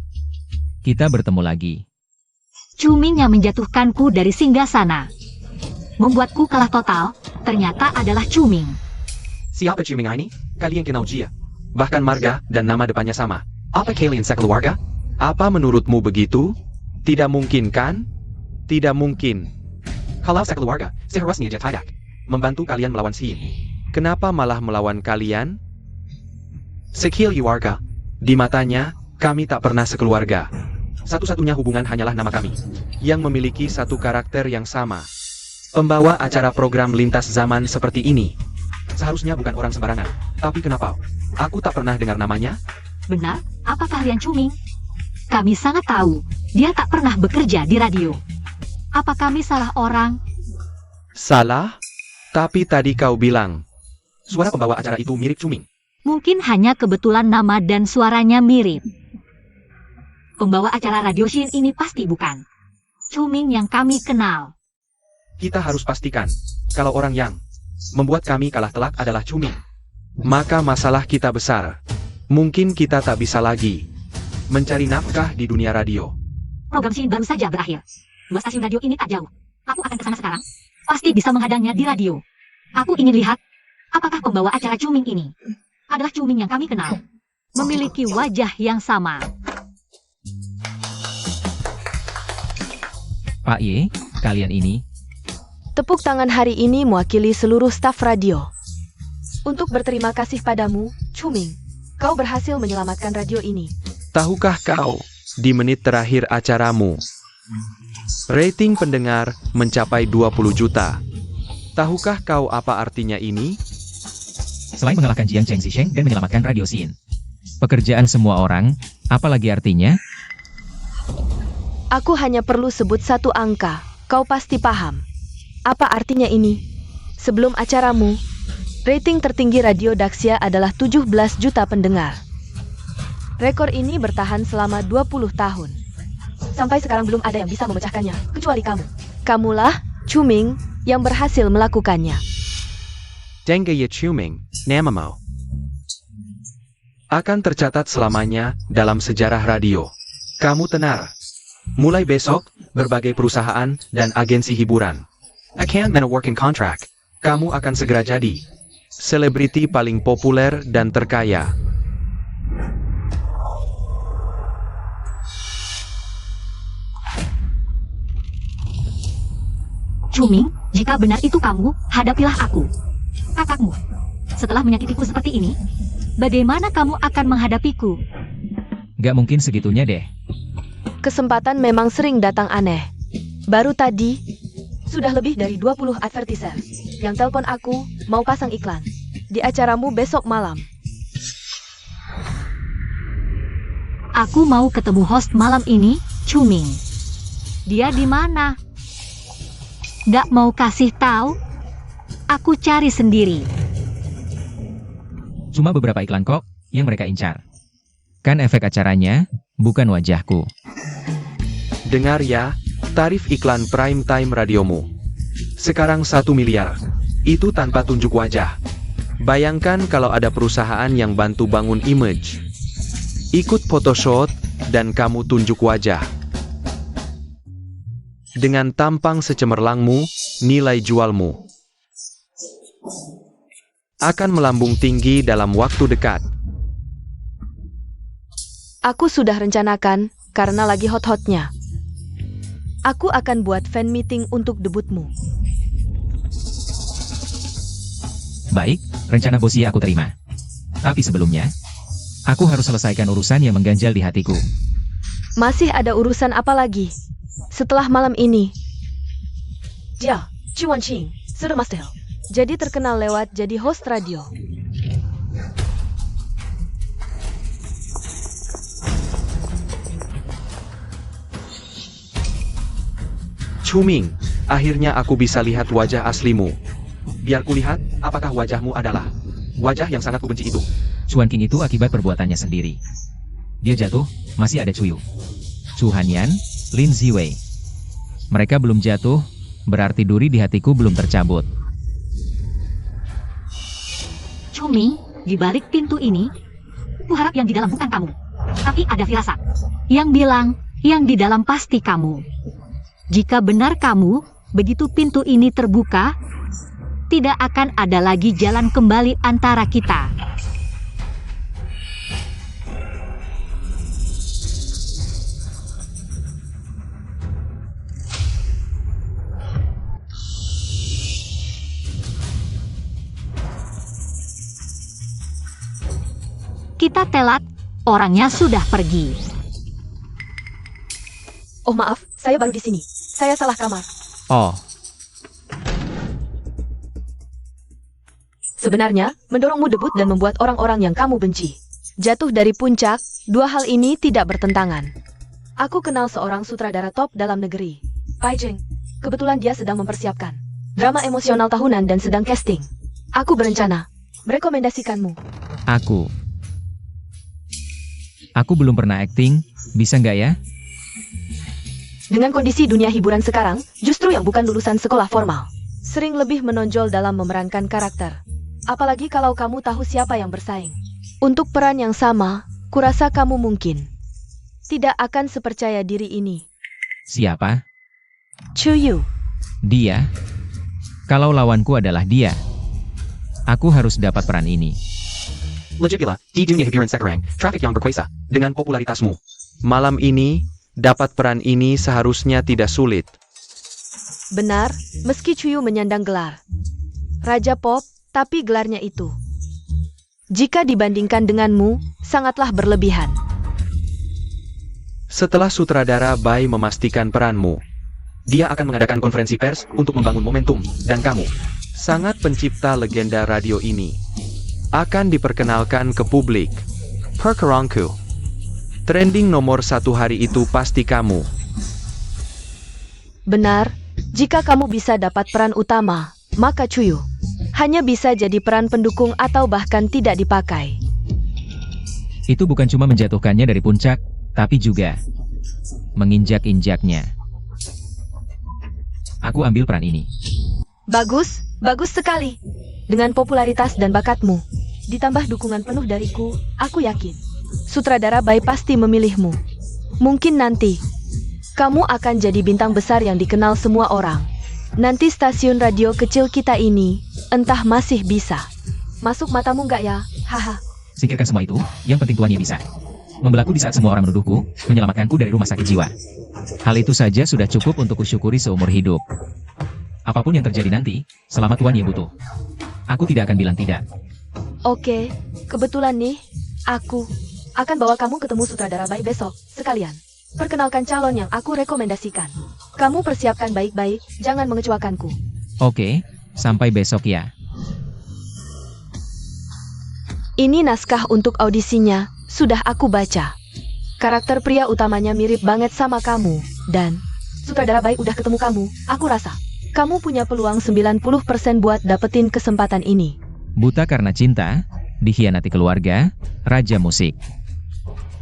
kita bertemu lagi. Cuming yang menjatuhkanku dari singgasana. Membuatku kalah total, ternyata adalah Cuming. Siapa Cuming ini? Kalian kenal dia. Bahkan marga dan nama depannya sama. Apa kalian sekeluarga? Apa menurutmu begitu? Tidak mungkin kan? Tidak mungkin. Kalau sekeluarga, seharusnya dia tidak membantu kalian melawan Shin. Kenapa malah melawan kalian? Sekeluarga. Di matanya, kami tak pernah sekeluarga. Satu-satunya hubungan hanyalah nama kami. Yang memiliki satu karakter yang sama. Pembawa acara program lintas zaman seperti ini. Seharusnya bukan orang sembarangan. Tapi kenapa? Aku tak pernah dengar namanya. Benar, apa kalian Cuming? Kami sangat tahu, dia tak pernah bekerja di radio. Apa kami salah orang? Salah? Tapi tadi kau bilang. Suara pembawa acara itu mirip Cuming. Mungkin hanya kebetulan nama dan suaranya mirip. Pembawa acara Radio Shin ini pasti bukan Cuming yang kami kenal. Kita harus pastikan, kalau orang yang membuat kami kalah telak adalah Cuming. Maka masalah kita besar. Mungkin kita tak bisa lagi mencari nafkah di dunia radio. Program Shin baru saja berakhir. 2 stasiun radio ini tak jauh. Aku akan ke sana sekarang. Pasti bisa menghadangnya di radio. Aku ingin lihat, apakah pembawa acara Cuming ini adalah Cuming yang kami kenal. Memiliki wajah yang sama. Pak Ye, kalian ini. Tepuk tangan hari ini mewakili seluruh staf radio. Untuk berterima kasih padamu, Cuming. Kau berhasil menyelamatkan radio ini. Tahukah kau, di menit terakhir acaramu, rating pendengar mencapai 20 juta. Tahukah kau apa artinya ini? Selain mengalahkan Jiang Cheng Zisheng dan menyelamatkan Radio Shin, pekerjaan semua orang, apalagi artinya? Aku hanya perlu sebut satu angka. Kau pasti paham. Apa artinya ini? Sebelum acaramu, rating tertinggi Radio Daxia adalah 17 juta pendengar. Rekor ini bertahan selama 20 tahun. Sampai sekarang belum ada yang bisa memecahkannya, kecuali kamu. Kamulah, Chuming, yang berhasil melakukannya. Dengge ye Chuming, namamo. Akan tercatat selamanya dalam sejarah radio. Kamu tenar. Mulai besok, berbagai perusahaan dan agensi hiburan akan menawarkan kontrak. Kamu akan segera jadi selebriti paling populer dan terkaya. Chuming, jika benar itu kamu, hadapilah aku, kakakmu. Setelah menyakitiku seperti ini, bagaimana kamu akan menghadapiku? Gak mungkin segitunya deh. Kesempatan memang sering datang aneh. Baru tadi, sudah lebih dari 20 advertiser yang telepon aku mau pasang iklan di acaramu besok malam. Aku mau ketemu host malam ini, Chuming. Dia di mana? Gak mau kasih tahu? Aku cari sendiri. Cuma beberapa iklan kok yang mereka incar. Kan efek acaranya, bukan wajahku. Dengar ya, tarif iklan prime time radiomu. Sekarang 1 miliar. Itu tanpa tunjuk wajah. Bayangkan kalau ada perusahaan yang bantu bangun image. Ikut photoshoot dan kamu tunjuk wajah. Dengan tampang secemerlangmu, nilai jualmu akan melambung tinggi dalam waktu dekat. Aku sudah rencanakan karena lagi hot-hotnya. Aku akan buat fan meeting untuk debutmu. Baik, rencana Bosia aku terima. Tapi sebelumnya, aku harus selesaikan urusan yang mengganjal di hatiku. Masih ada urusan apa lagi? Setelah malam ini, dia, Chuan Qing, sudah master. Jadi terkenal lewat jadi host radio. Chuming, akhirnya aku bisa lihat wajah aslimu. Biar kulihat, apakah wajahmu adalah wajah yang sangat kubenci itu. Chuan King itu akibat perbuatannya sendiri. Dia jatuh, masih ada Chuyu, Chu Hanyan, Lin Ziwei. Mereka belum jatuh, berarti duri di hatiku belum tercabut. Chuming, di balik pintu ini, kuharap yang di dalam bukan kamu. Tapi ada firasat yang bilang, yang di dalam pasti kamu. Jika benar kamu, begitu pintu ini terbuka, tidak akan ada lagi jalan kembali antara kita. Kita telat, orangnya sudah pergi. Oh maaf, saya baru di sini. Saya salah kamar. Oh, Sebenarnya, mendorongmu debut dan membuat orang-orang yang kamu benci jatuh dari puncak, dua hal ini tidak bertentangan. Aku kenal seorang sutradara top dalam negeri, Pai Jing. Kebetulan dia sedang mempersiapkan drama emosional tahunan dan sedang casting. Aku berencana merekomendasikanmu. Aku belum pernah acting, bisa nggak ya? Dengan kondisi dunia hiburan sekarang, justru yang bukan lulusan sekolah formal sering lebih menonjol dalam memerankan karakter. Apalagi kalau kamu tahu siapa yang bersaing. Untuk peran yang sama, kurasa kamu mungkin tidak akan sepercaya diri ini. Siapa? Chuyu. Dia? Kalau lawanku adalah dia, aku harus dapat peran ini. Legit pula, di dunia hiburan sekarang, traffic yang berkuasa. Dengan popularitasmu, malam ini, dapat peran ini seharusnya tidak sulit. Benar, meski Chuyu menyandang gelar Raja Pop, tapi gelarnya itu, jika dibandingkan denganmu, sangatlah berlebihan. Setelah sutradara Bai memastikan peranmu, dia akan mengadakan konferensi pers untuk membangun momentum, dan kamu, sangat pencipta legenda radio ini, akan diperkenalkan ke publik. Perkerangku, trending nomor 1 hari itu pasti kamu. Benar, Jika kamu bisa dapat peran utama, maka Chuyu hanya bisa jadi peran pendukung atau bahkan tidak dipakai. Itu bukan cuma menjatuhkannya dari puncak, tapi juga menginjak-injaknya. Aku ambil peran ini. Bagus, bagus sekali. Dengan popularitas dan bakatmu, ditambah dukungan penuh dariku, aku yakin sutradara baik pasti memilihmu. Mungkin nanti kamu akan jadi bintang besar yang dikenal semua orang. Nanti stasiun radio kecil kita ini, entah masih bisa masuk matamu nggak ya? Haha. Singkirkan semua itu, yang penting tuannya bisa membelaku di saat semua orang menuduhku, menyelamatkanku dari rumah sakit jiwa. Hal itu saja sudah cukup untuk kusyukuri seumur hidup. Apapun yang terjadi nanti, selama tuannya butuh, aku tidak akan bilang tidak. Oke, kebetulan nih, aku akan bawa kamu ketemu sutradara baik besok, sekalian perkenalkan calon yang aku rekomendasikan. Kamu persiapkan baik-baik, jangan mengecewakanku. Oke, sampai besok ya. Ini naskah untuk audisinya, sudah aku baca. Karakter pria utamanya mirip banget sama kamu, dan sutradara baik udah ketemu kamu, aku rasa kamu punya peluang 90% buat dapetin kesempatan ini. Buta karena cinta, dikhianati keluarga, raja musik.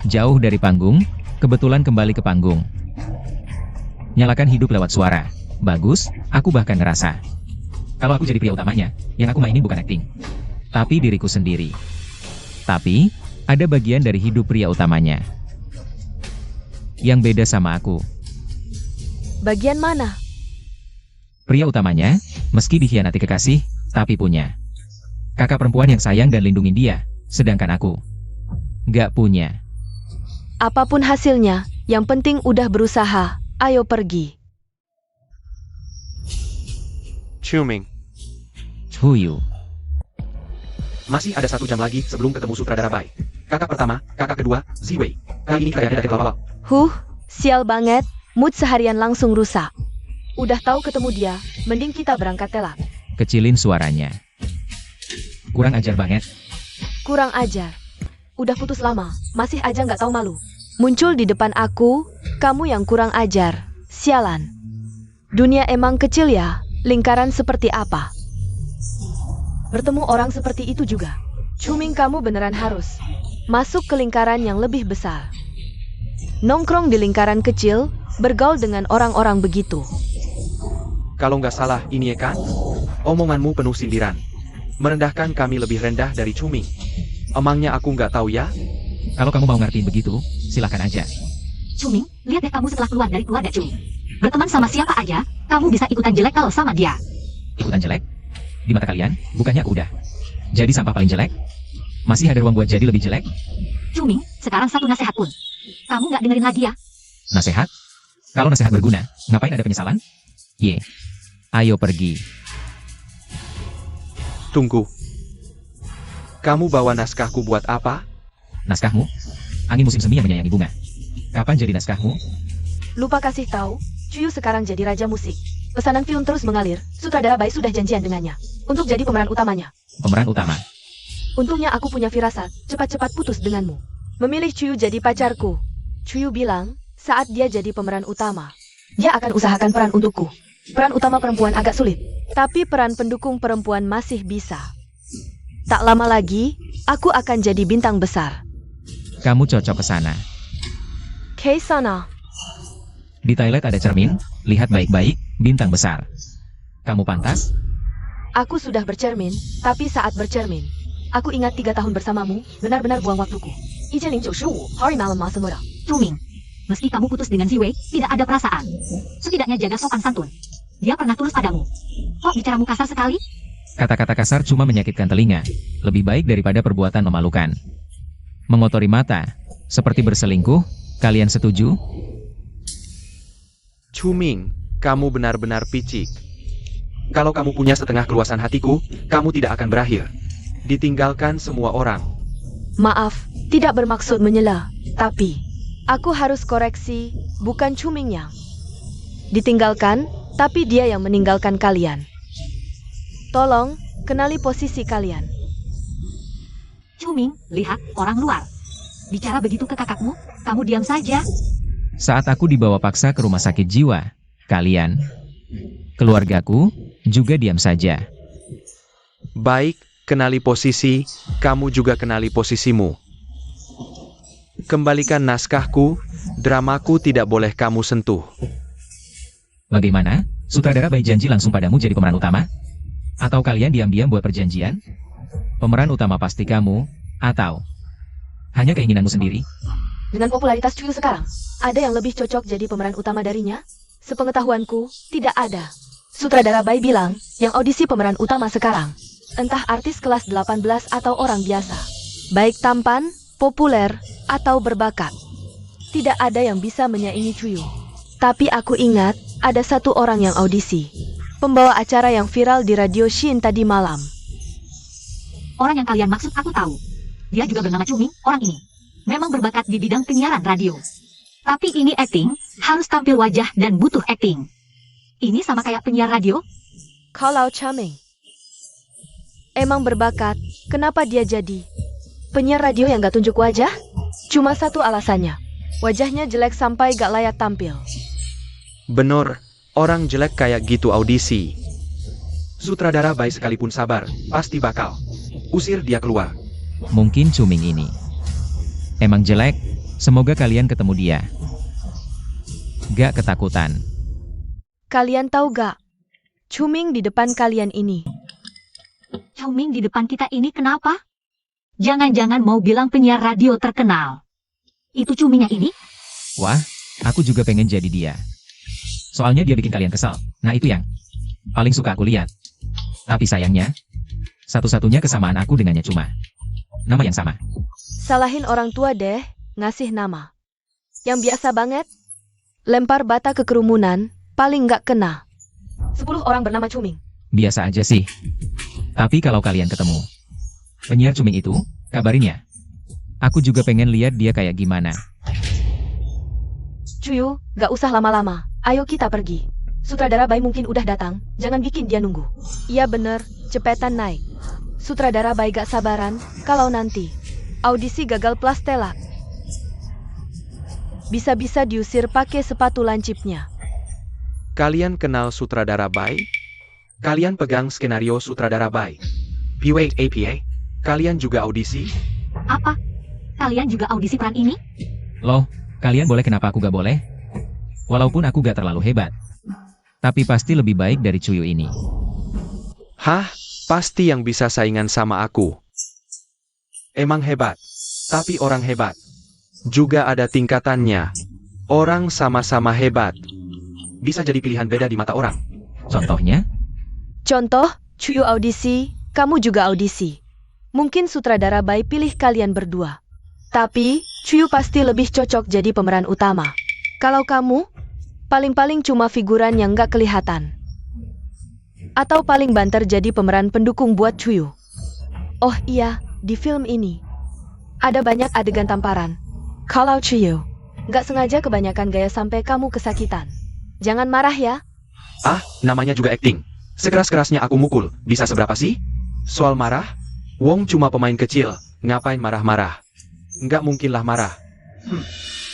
Jauh dari panggung, kebetulan kembali ke panggung. Nyalakan hidup lewat suara. Bagus, aku bahkan ngerasa kalau aku jadi pria utamanya, yang aku mainin bukan akting, tapi diriku sendiri. Tapi, ada bagian dari hidup pria utamanya yang beda sama aku. Bagian mana? Pria utamanya, meski dikhianati kekasih, tapi punya kakak perempuan yang sayang dan lindungin dia, sedangkan aku gak punya. Apapun hasilnya, yang penting udah berusaha, ayo pergi. Chuming. Chuyu. Masih ada 1 jam lagi sebelum ketemu sutradara baik. Kakak pertama, kakak kedua, Ziwei. Kali ini kayaknya dari lawak. Sial banget, mood seharian langsung rusak. Udah tahu ketemu dia, mending kita berangkat telat. Kecilin suaranya. Kurang ajar banget. Kurang ajar. Udah putus lama, masih aja nggak tahu malu. Muncul di depan aku, kamu yang kurang ajar. Sialan. Dunia emang kecil ya, lingkaran seperti apa? Bertemu orang seperti itu juga. Chuming, kamu beneran harus masuk ke lingkaran yang lebih besar. Nongkrong di lingkaran kecil, bergaul dengan orang-orang begitu. Kalau nggak salah ini ya kan? Omonganmu penuh sindiran. Merendahkan kami lebih rendah dari Chuming. Emangnya aku nggak tahu ya? Kalau kamu mau ngertiin begitu, silakan aja. Chuming, lihat deh kamu setelah keluar dari keluarga Chuming. Berteman sama siapa aja, kamu bisa ikutan jelek kalau sama dia. Ikutan jelek? Di mata kalian, bukannya aku udah jadi sampah paling jelek? Masih ada ruang buat jadi lebih jelek? Chuming, sekarang satu nasihat pun kamu nggak dengerin lagi ya. Nasihat? Kalau nasihat berguna, ngapain ada penyesalan? Ayo pergi. Tunggu. Kamu bawa naskahku buat apa? Naskahmu? Angin musim semi yang menyayangi bunga. Kapan jadi naskahmu? Lupa kasih tahu, Chuyu sekarang jadi raja musik. Pesanan film terus mengalir, sutradara baik sudah janjian dengannya untuk jadi pemeran utamanya. Pemeran utama? Untungnya aku punya firasat, cepat-cepat putus denganmu. Memilih Chuyu jadi pacarku. Chuyu bilang, saat dia jadi pemeran utama, dia akan usahakan peran untukku. Peran utama perempuan agak sulit, tapi peran pendukung perempuan masih bisa. Tak lama lagi, aku akan jadi bintang besar. Kamu cocok ke sana. Sana. Di toilet ada cermin, lihat baik-baik, bintang besar. Kamu pantas? Aku sudah bercermin, tapi saat bercermin, aku ingat 3 tahun bersamamu, benar-benar buang waktuku. Ijening 95 hari malam masa muda. Chuming, meski kamu putus dengan Ziwei, tidak ada perasaan. Setidaknya jaga sopan santun. Dia pernah tulus padamu. Kok bicaramu kasar sekali? Kata-kata kasar cuma menyakitkan telinga. Lebih baik daripada perbuatan memalukan. Mengotori mata, seperti berselingkuh, kalian setuju? Chuming, kamu benar-benar picik. Kalau kamu punya setengah keluasan hatiku, kamu tidak akan berakhir. Ditinggalkan semua orang. Maaf, tidak bermaksud menyela, tapi aku harus koreksi, bukan Chumingnya. Ditinggalkan, tapi dia yang meninggalkan kalian. Tolong, kenali posisi kalian. Chuming, lihat orang luar. Bicara begitu ke kakakmu, kamu diam saja. Saat aku dibawa paksa ke rumah sakit jiwa, kalian Keluargaku juga diam saja. Baik, kenali posisi, kamu juga kenali posisimu. Kembalikan naskahku, dramaku tidak boleh kamu sentuh. Bagaimana? Sutradara baik janji langsung padamu jadi pemeran utama? Atau kalian diam-diam buat perjanjian? Pemeran utama pasti kamu, atau hanya keinginanmu sendiri? Dengan popularitas Chuyu sekarang, ada yang lebih cocok jadi pemeran utama darinya? Sepengetahuanku, tidak ada. Sutradara Bai bilang, yang audisi pemeran utama sekarang, entah artis kelas 18 atau orang biasa, baik tampan, populer, atau berbakat. Tidak ada yang bisa menyaingi Chuyu. Tapi aku ingat, ada satu orang yang audisi. Pembawa acara yang viral di radio Shin tadi malam. Orang yang kalian maksud aku tahu. Dia juga bernama Chuming, orang ini. Memang berbakat di bidang penyiaran radio. Tapi ini acting, harus tampil wajah dan butuh acting. Ini sama kayak penyiar radio? Kalau Chaming emang berbakat, kenapa dia jadi penyiar radio yang gak tunjuk wajah? Cuma satu alasannya, wajahnya jelek sampai gak layak tampil. Bener, orang jelek kayak gitu audisi. Sutradara Bai sekalipun sabar, pasti bakal usir dia keluar. Mungkin Chuming ini emang jelek, semoga kalian ketemu dia. Gak ketakutan. Kalian tahu gak, Chuming di depan kalian ini. Chuming di depan kita ini kenapa? Jangan-jangan mau bilang penyiar radio terkenal. Itu Chumingnya ini? Wah, aku juga pengen jadi dia. Soalnya dia bikin kalian kesal. Nah itu yang paling suka aku lihat. Tapi sayangnya, satu-satunya kesamaan aku dengannya cuma nama yang sama. Salahin orang tua deh, ngasih nama. Yang biasa banget, lempar bata ke kerumunan, paling nggak kena. 10 orang bernama Chuming. Biasa aja sih. Tapi kalau kalian ketemu penyiar Chuming itu, kabarin ya. Aku juga pengen lihat dia kayak gimana. Chuyu, gak usah lama-lama. Ayo kita pergi. Sutradara Bai mungkin udah datang, jangan bikin dia nunggu. Iya bener, cepetan naik. Sutradara Bai gak sabaran, kalau nanti audisi gagal plus telak. Bisa-bisa diusir pakai sepatu lancipnya. Kalian kenal sutradara Bai? Kalian pegang skenario Sutradara Bai. P8 APA, kalian juga audisi? Apa? Kalian juga audisi peran ini? Loh, kalian boleh kenapa aku gak boleh? Walaupun aku gak terlalu hebat. Tapi pasti lebih baik dari Chuyu ini. Hah? Pasti yang bisa saingan sama aku. Emang hebat. Tapi orang hebat Juga ada tingkatannya. Orang sama-sama hebat. bisa jadi pilihan beda di mata orang. Contohnya? Contoh, Chuyu audisi, kamu juga audisi. Mungkin sutradara Bai pilih kalian berdua. Tapi, Chuyu pasti lebih cocok jadi pemeran utama. Kalau kamu, paling-paling cuma figuran yang gak kelihatan. Atau paling banter jadi pemeran pendukung buat Chuyu. Oh iya, di film ini ada banyak adegan tamparan. Kalau Chuyu gak sengaja kebanyakan gaya sampai kamu kesakitan. Jangan marah ya. Ah, namanya juga acting. Sekeras-kerasnya aku mukul, bisa seberapa sih? Soal marah? Wong cuma pemain kecil, ngapain marah-marah? Nggak mungkinlah marah.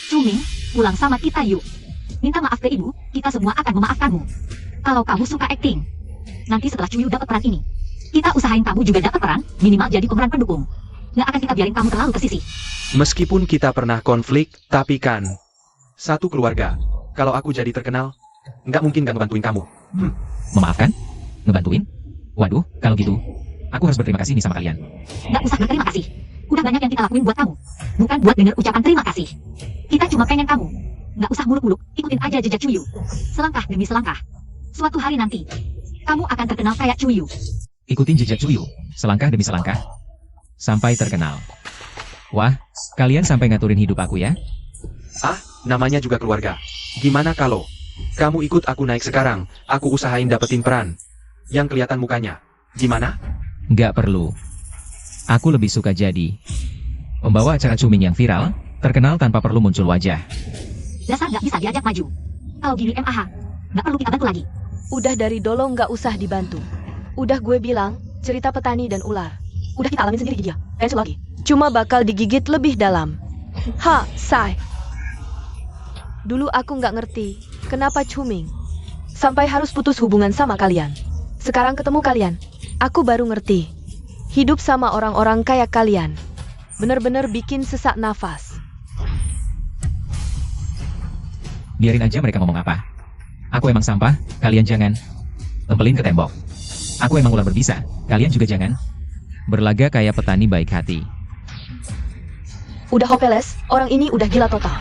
Chuming, pulang sama kita yuk. Minta maaf ke ibu, kita semua akan memaafkanmu. Kalau kamu suka acting, nanti setelah Chuyu dapat peran ini, kita usahain kamu juga dapat peran, minimal jadi pemeran pendukung. Nggak akan kita biarin kamu terlalu ke sisi. Meskipun kita pernah konflik, tapi kan Satu keluarga. Kalau aku jadi terkenal, nggak mungkin nggak ngebantuin kamu. Memaafkan? Ngebantuin? Waduh, kalau gitu, aku harus berterima kasih nih sama kalian. Nggak usah berterima kasih. Udah banyak yang kita lakuin buat kamu. Bukan buat denger ucapan terima kasih. Kita cuma pengen kamu. Nggak usah muluk-muluk, ikutin aja jejak Chuyu. Selangkah demi selangkah. Suatu hari nanti, kamu akan terkenal kayak Chuyu. Ikutin jejak Chuyu, selangkah demi selangkah, sampai terkenal. Wah, kalian sampai ngaturin hidup aku ya? Ah, namanya juga keluarga. Gimana kalau kamu ikut aku naik sekarang, aku usahain dapetin peran yang kelihatan mukanya. Gimana? Nggak perlu. Aku lebih suka jadi pembawa acara Chuming yang viral, terkenal tanpa perlu muncul wajah. Dasar nggak bisa diajak maju. Kalau gini MAH, nggak perlu kita bantu lagi. Udah dari dolo nggak usah dibantu. Udah gue bilang, cerita petani dan ular. Udah kita alamin sendiri dia. Pensil lagi. Cuma bakal digigit lebih dalam. Say. Dulu aku nggak ngerti, kenapa Chuming Sampai harus putus hubungan sama kalian. Sekarang ketemu kalian, aku baru ngerti. Hidup sama orang-orang kayak kalian bener-bener bikin sesak nafas. Biarin aja mereka ngomong apa. Aku emang sampah, kalian jangan tempelin ke tembok. Aku emang ular berbisa, kalian juga jangan berlaga kayak petani baik hati. Udah hopeless, orang ini udah gila total.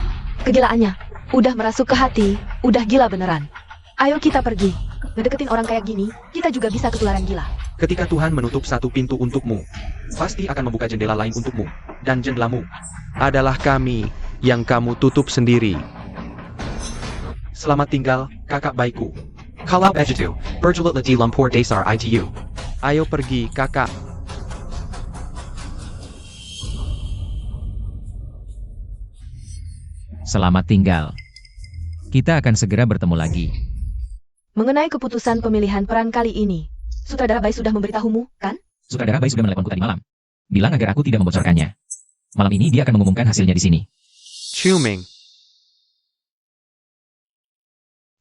Kegilaannya udah merasuk ke hati, udah gila beneran. Ayo kita pergi. Ngedeketin orang kayak gini, kita juga bisa ketularan gila. Ketika Tuhan menutup satu pintu untukmu, pasti akan membuka jendela lain untukmu. Dan jendelamu Adalah kami yang kamu tutup sendiri. Selamat tinggal, kakak baikku. Kalau begitu, berjulatlah di lumpur dasar itu. Ayo pergi, kakak. Selamat tinggal. Kita akan segera bertemu lagi. Mengenai keputusan pemilihan peran kali ini, Sutradara Bai sudah memberitahumu, kan? Sutradara Bai sudah meneleponku tadi malam. Bilang agar aku tidak membocorkannya. Malam ini dia akan mengumumkan hasilnya di sini. Chuming.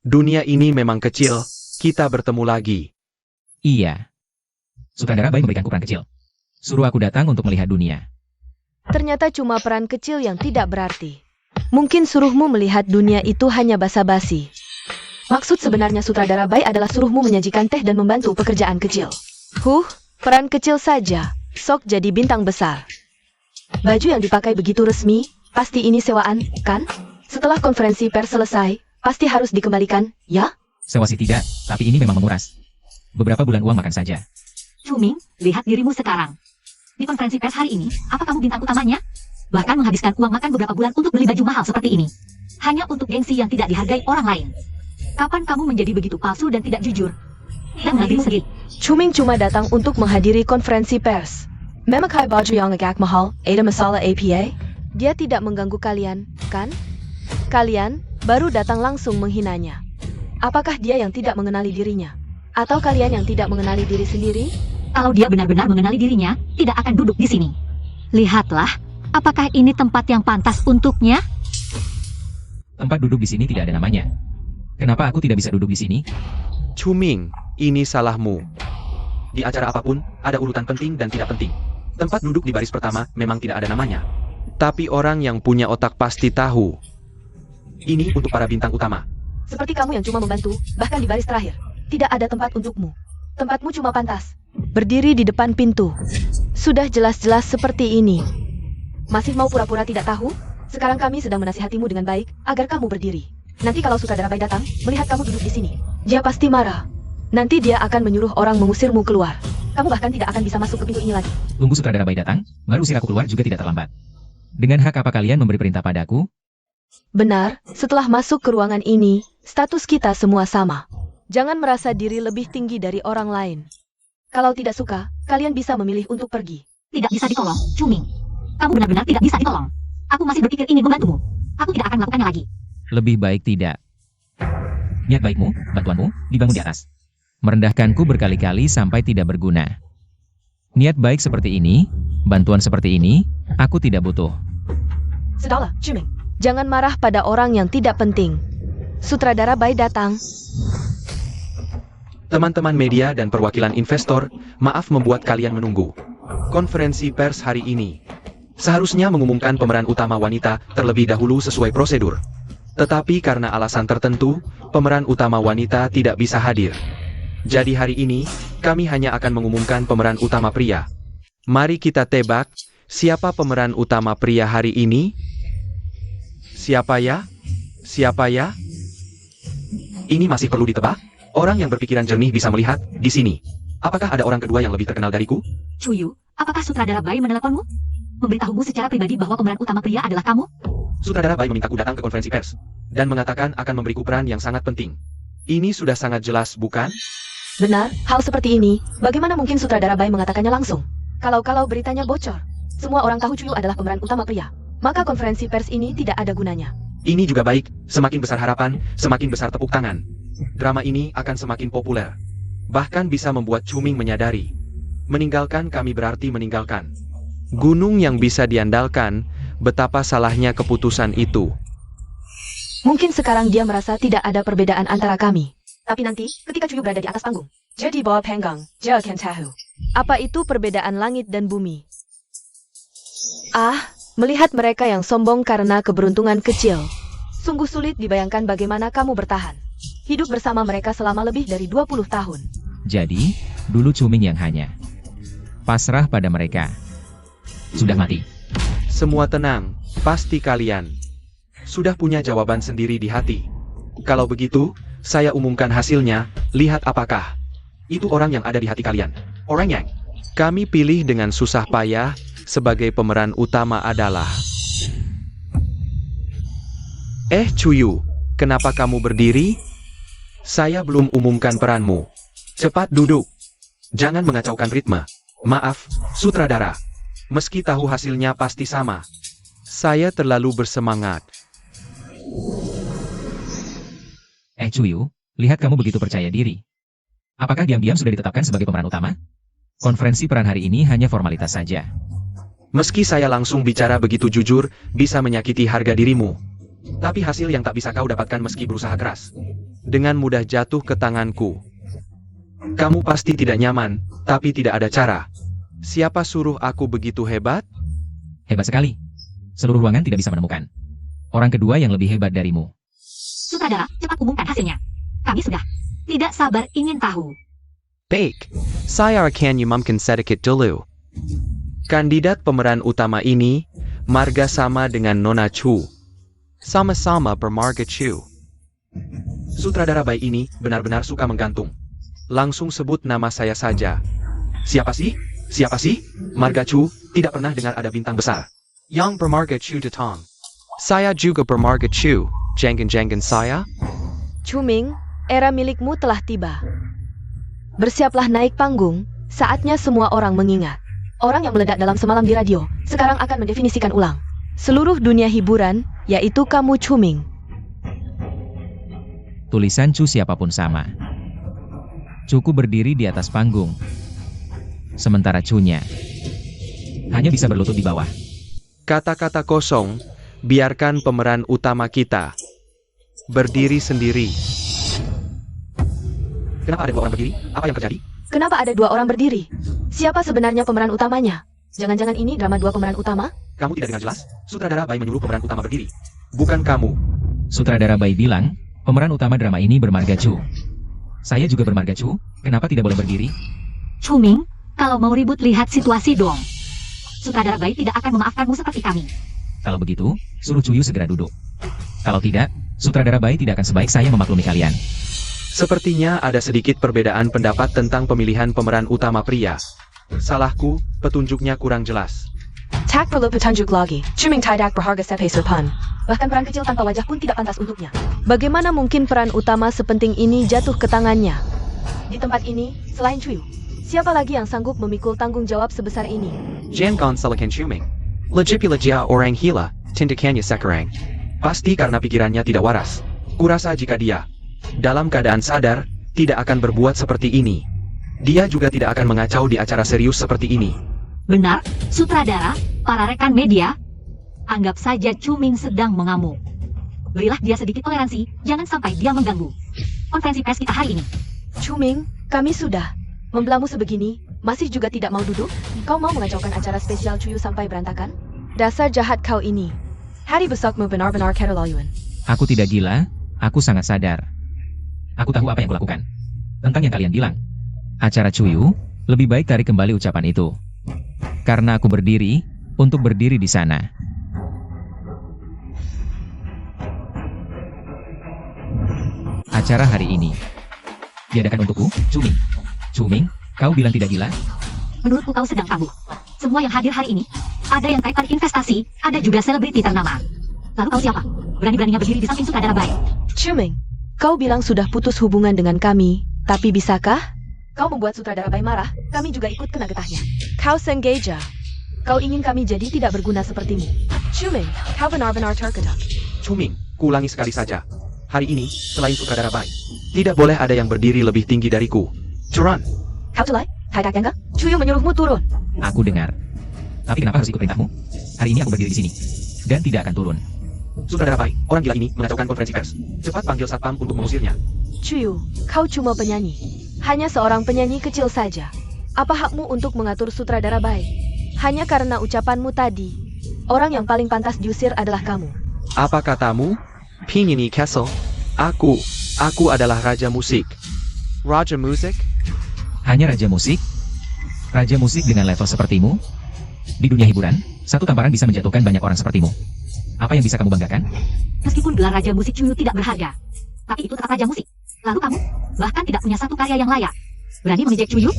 Dunia ini memang kecil, kita bertemu lagi. Iya. Sutradara Bai memberikanku peran kecil. Suruh aku datang untuk melihat dunia. Ternyata cuma peran kecil yang tidak berarti. Mungkin suruhmu melihat dunia itu hanya basa-basi. Maksud sebenarnya Sutradara Bai adalah suruhmu menyajikan teh dan membantu pekerjaan kecil. Peran kecil saja, sok jadi bintang besar. Baju yang dipakai begitu resmi, pasti ini sewaan, kan? Setelah konferensi pers selesai, pasti harus dikembalikan, ya? Sewa sih tidak, tapi ini memang menguras. Beberapa bulan uang makan saja. Chuming, lihat dirimu sekarang. Di konferensi pers hari ini, apa kamu bintang utamanya? Bahkan menghabiskan uang makan beberapa bulan untuk beli baju mahal seperti ini. Hanya untuk gengsi yang tidak dihargai orang lain. Kapan kamu menjadi begitu palsu dan tidak jujur? Dan menghadiri sedih. Chuming cuma datang untuk menghadiri konferensi pers. Memakai baju yang agak mahal, ada masalah APA? Dia tidak mengganggu kalian, kan? Kalian baru datang langsung menghinanya. Apakah dia yang tidak mengenali dirinya? Atau kalian yang tidak mengenali diri sendiri? Kalau dia benar-benar mengenali dirinya, tidak akan duduk di sini. Lihatlah, apakah ini tempat yang pantas untuknya? Tempat duduk di sini tidak ada namanya. Kenapa aku tidak bisa duduk di sini? Chuming, ini salahmu. Di acara apapun, ada urutan penting dan tidak penting. Tempat duduk di baris pertama memang tidak ada namanya. Tapi orang yang punya otak pasti tahu. Ini untuk para bintang utama. Seperti kamu yang cuma membantu, bahkan di baris terakhir. Tidak ada tempat untukmu. Tempatmu cuma pantas berdiri di depan pintu. Sudah jelas-jelas seperti ini. Masih mau pura-pura tidak tahu? Sekarang kami sedang menasihatimu dengan baik, agar kamu berdiri. Nanti kalau Sutradara Bai datang, melihat kamu duduk di sini, dia pasti marah. Nanti dia akan menyuruh orang mengusirmu keluar. Kamu bahkan tidak akan bisa masuk ke pintu ini lagi. Tunggu Sutradara Bai datang, baru usir aku keluar juga tidak terlambat. Dengan hak apa kalian memberi perintah padaku? Benar, setelah masuk ke ruangan ini, status kita semua sama. Jangan merasa diri lebih tinggi dari orang lain. Kalau tidak suka, kalian bisa memilih untuk pergi. Tidak bisa ditolong, Chuming. Kamu benar-benar tidak bisa ditolong. Aku masih berpikir ingin membantumu. Aku tidak akan melakukannya lagi. Lebih baik tidak. Niat baikmu, bantuanmu, dibangun di atas. Merendahkanku berkali-kali sampai tidak berguna. Niat baik seperti ini, bantuan seperti ini, aku tidak butuh. Sudahlah, Chuming. Jangan marah pada orang yang tidak penting. Sutradara Bai datang. Teman-teman media dan perwakilan investor, maaf membuat kalian menunggu. Konferensi pers hari ini seharusnya mengumumkan pemeran utama wanita terlebih dahulu sesuai prosedur. Tetapi karena alasan tertentu, pemeran utama wanita tidak bisa hadir. Jadi hari ini, kami hanya akan mengumumkan pemeran utama pria. Mari kita tebak, siapa pemeran utama pria hari ini? Siapa ya? Siapa ya? Ini masih perlu ditebak? Orang yang berpikiran jernih bisa melihat di sini. Apakah ada orang kedua yang lebih terkenal dariku? Chuyu, apakah Sutradara Bai meneleponmu? Memberitahumu secara pribadi bahwa pemeran utama pria adalah kamu? Sutradara Bai memintaku datang ke konferensi pers dan mengatakan akan memberiku peran yang sangat penting. Ini sudah sangat jelas, bukan? Benar, hal seperti ini, bagaimana mungkin Sutradara Bai mengatakannya langsung? Kalau beritanya bocor, semua orang tahu Chuyu adalah pemeran utama pria. Maka konferensi pers ini tidak ada gunanya. Ini juga baik, semakin besar harapan, semakin besar tepuk tangan. Drama ini akan semakin populer. Bahkan bisa membuat Chuming menyadari. Meninggalkan kami berarti meninggalkan gunung yang bisa diandalkan, betapa salahnya keputusan itu. Mungkin sekarang dia merasa tidak ada perbedaan antara kami. Tapi nanti, ketika Cuyu berada di atas panggung, jadi bawah panggung, dia akan tahu. Apa itu perbedaan langit dan bumi? Ah, melihat mereka yang sombong karena keberuntungan kecil. Sungguh sulit dibayangkan bagaimana kamu bertahan. Hidup bersama mereka selama lebih dari 20 tahun. Jadi, dulu Cuming yang hanya pasrah pada mereka sudah mati. Semua tenang, pasti kalian sudah punya jawaban sendiri di hati. Kalau begitu, saya umumkan hasilnya, lihat apakah itu orang yang ada di hati kalian. Orang yang kami pilih dengan susah payah sebagai pemeran utama adalah... Cuyu, kenapa kamu berdiri? Saya belum umumkan peranmu. Cepat duduk. Jangan mengacaukan ritme. Maaf, sutradara. Meski tahu hasilnya pasti sama. Saya terlalu bersemangat. Cuyu, lihat kamu begitu percaya diri. Apakah diam-diam sudah ditetapkan sebagai pemeran utama? Konferensi peran hari ini hanya formalitas saja. Meski saya langsung bicara begitu jujur, bisa menyakiti harga dirimu. Tapi hasil yang tak bisa kau dapatkan meski berusaha keras. Dengan mudah jatuh ke tanganku. Kamu pasti tidak nyaman, tapi tidak ada cara. Siapa suruh aku begitu hebat? Hebat sekali. Seluruh ruangan tidak bisa menemukan orang kedua yang lebih hebat darimu. Sutradara, cepat umumkan hasilnya. Kami sudah tidak sabar ingin tahu. Baik, saya akan umumkan sedikit dulu. Kandidat pemeran utama ini, marga sama dengan Nona Chu. Sama-sama bermarga Chu. Sutradara baik ini benar-benar suka menggantung. Langsung sebut nama saya saja. Siapa sih? Siapa sih? Marga Chu, tidak pernah dengar ada bintang besar yang bermarga Chu datang. Saya juga bermarga Chu. Jangan-jangan saya? Cuming, era milikmu telah tiba. Bersiaplah naik panggung, saatnya semua orang mengingat. Orang yang meledak dalam semalam di radio, sekarang akan mendefinisikan ulang seluruh dunia hiburan, yaitu kamu Cuming. Tulisan Cu siapapun sama. Cuku berdiri di atas panggung. Sementara Cunya hanya bisa berlutut di bawah. Kata-kata kosong, biarkan pemeran utama kita berdiri sendiri. Kenapa ada dua orang berdiri? Apa yang terjadi? Kenapa ada dua orang berdiri? Siapa sebenarnya pemeran utamanya? Jangan-jangan ini drama dua pemeran utama? Kamu tidak dengar jelas? Sutradara Bai menyuruh pemeran utama berdiri. Bukan kamu. Sutradara Bai bilang, pemeran utama drama ini bermarga Cu. Saya juga bermarga Cu, kenapa tidak boleh berdiri? Cuming, kalau mau ribut lihat situasi dong. Sutradara baik tidak akan memaafkanmu seperti kami. Kalau begitu, suruh Cuyu segera duduk. Kalau tidak, sutradara Bai tidak akan sebaik saya memaklumi kalian. Sepertinya ada sedikit perbedaan pendapat tentang pemilihan pemeran utama pria. Salahku, petunjuknya kurang jelas. Tak perlu petunjuk lagi. Cuming tidak berharga sepe sopan. Bahkan peran kecil tanpa wajah pun tidak pantas untuknya. Bagaimana mungkin peran utama sepenting ini jatuh ke tangannya? Di tempat ini, selain Cuyu, siapa lagi yang sanggup memikul tanggung jawab sebesar ini? Jangan salahkan Cuming. Lejipila dia orang gila, tindakannya sekarang. Pasti karena pikirannya tidak waras. Kurasa jika dia dalam keadaan sadar, tidak akan berbuat seperti ini. Dia juga tidak akan mengacau di acara serius seperti ini. Benar, sutradara, para rekan media, anggap saja Cuming sedang mengamuk. Berilah dia sedikit toleransi, jangan sampai dia mengganggu konferensi pers kita hari ini. Cuming, kami sudah membelamu sebegini, masih juga tidak mau duduk? Kau mau mengacaukan acara spesial Cuyu sampai berantakan? Dasar jahat kau ini. Hari besokmu benar-benar keterlaluan. Aku tidak gila, aku sangat sadar. Aku tahu apa yang kulakukan. Tentang yang kalian bilang. Acara Cuyu, lebih baik tarik kembali ucapan itu. Karena aku berdiri, untuk berdiri di sana. Acara hari ini diadakan untukku, Cuming. Cuming, kau bilang tidak gila? Menurutku kau sedang kambuh. Semua yang hadir hari ini, ada yang kaitan investasi, ada juga selebriti ternama. Lalu kau siapa? Berani-beraninya berdiri di samping sutradara baik. Cuming, kau bilang sudah putus hubungan dengan kami, tapi bisakah? Kau membuat sutradara Bai marah, kami juga ikut kena getahnya. Kau sengaja. Kau ingin kami jadi tidak berguna sepertimu. Cuming, kau benar-benar terkedak. Cuming, kuulangi sekali saja. Hari ini, selain sutradara Bai, tidak boleh ada yang berdiri lebih tinggi dariku. Curan. Kau tulai? Tidak enggak? Cuyu menyuruhmu turun. Aku dengar. Tapi kenapa harus ikut perintahmu? Hari ini aku berdiri di sini. Dan tidak akan turun. Sutradara Bai, orang gila ini mengacaukan konferensi pers. Cepat panggil satpam untuk mengusirnya. Chuyu, kau cuma penyanyi. Hanya seorang penyanyi kecil saja. Apa hakmu untuk mengatur sutradara baik? Hanya karena ucapanmu tadi, orang yang paling pantas diusir adalah kamu. Apa katamu? Pinini Castle? Aku adalah raja musik. Raja musik? Hanya raja musik? Raja musik dengan level sepertimu? Di dunia hiburan, satu tamparan bisa menjatuhkan banyak orang sepertimu. Apa yang bisa kamu banggakan? Meskipun gelar Raja Musik Chuyu tidak berharga, tapi itu tetap Raja Musik. Lalu kamu, bahkan tidak punya satu karya yang layak. Berani mengejek Chuyu?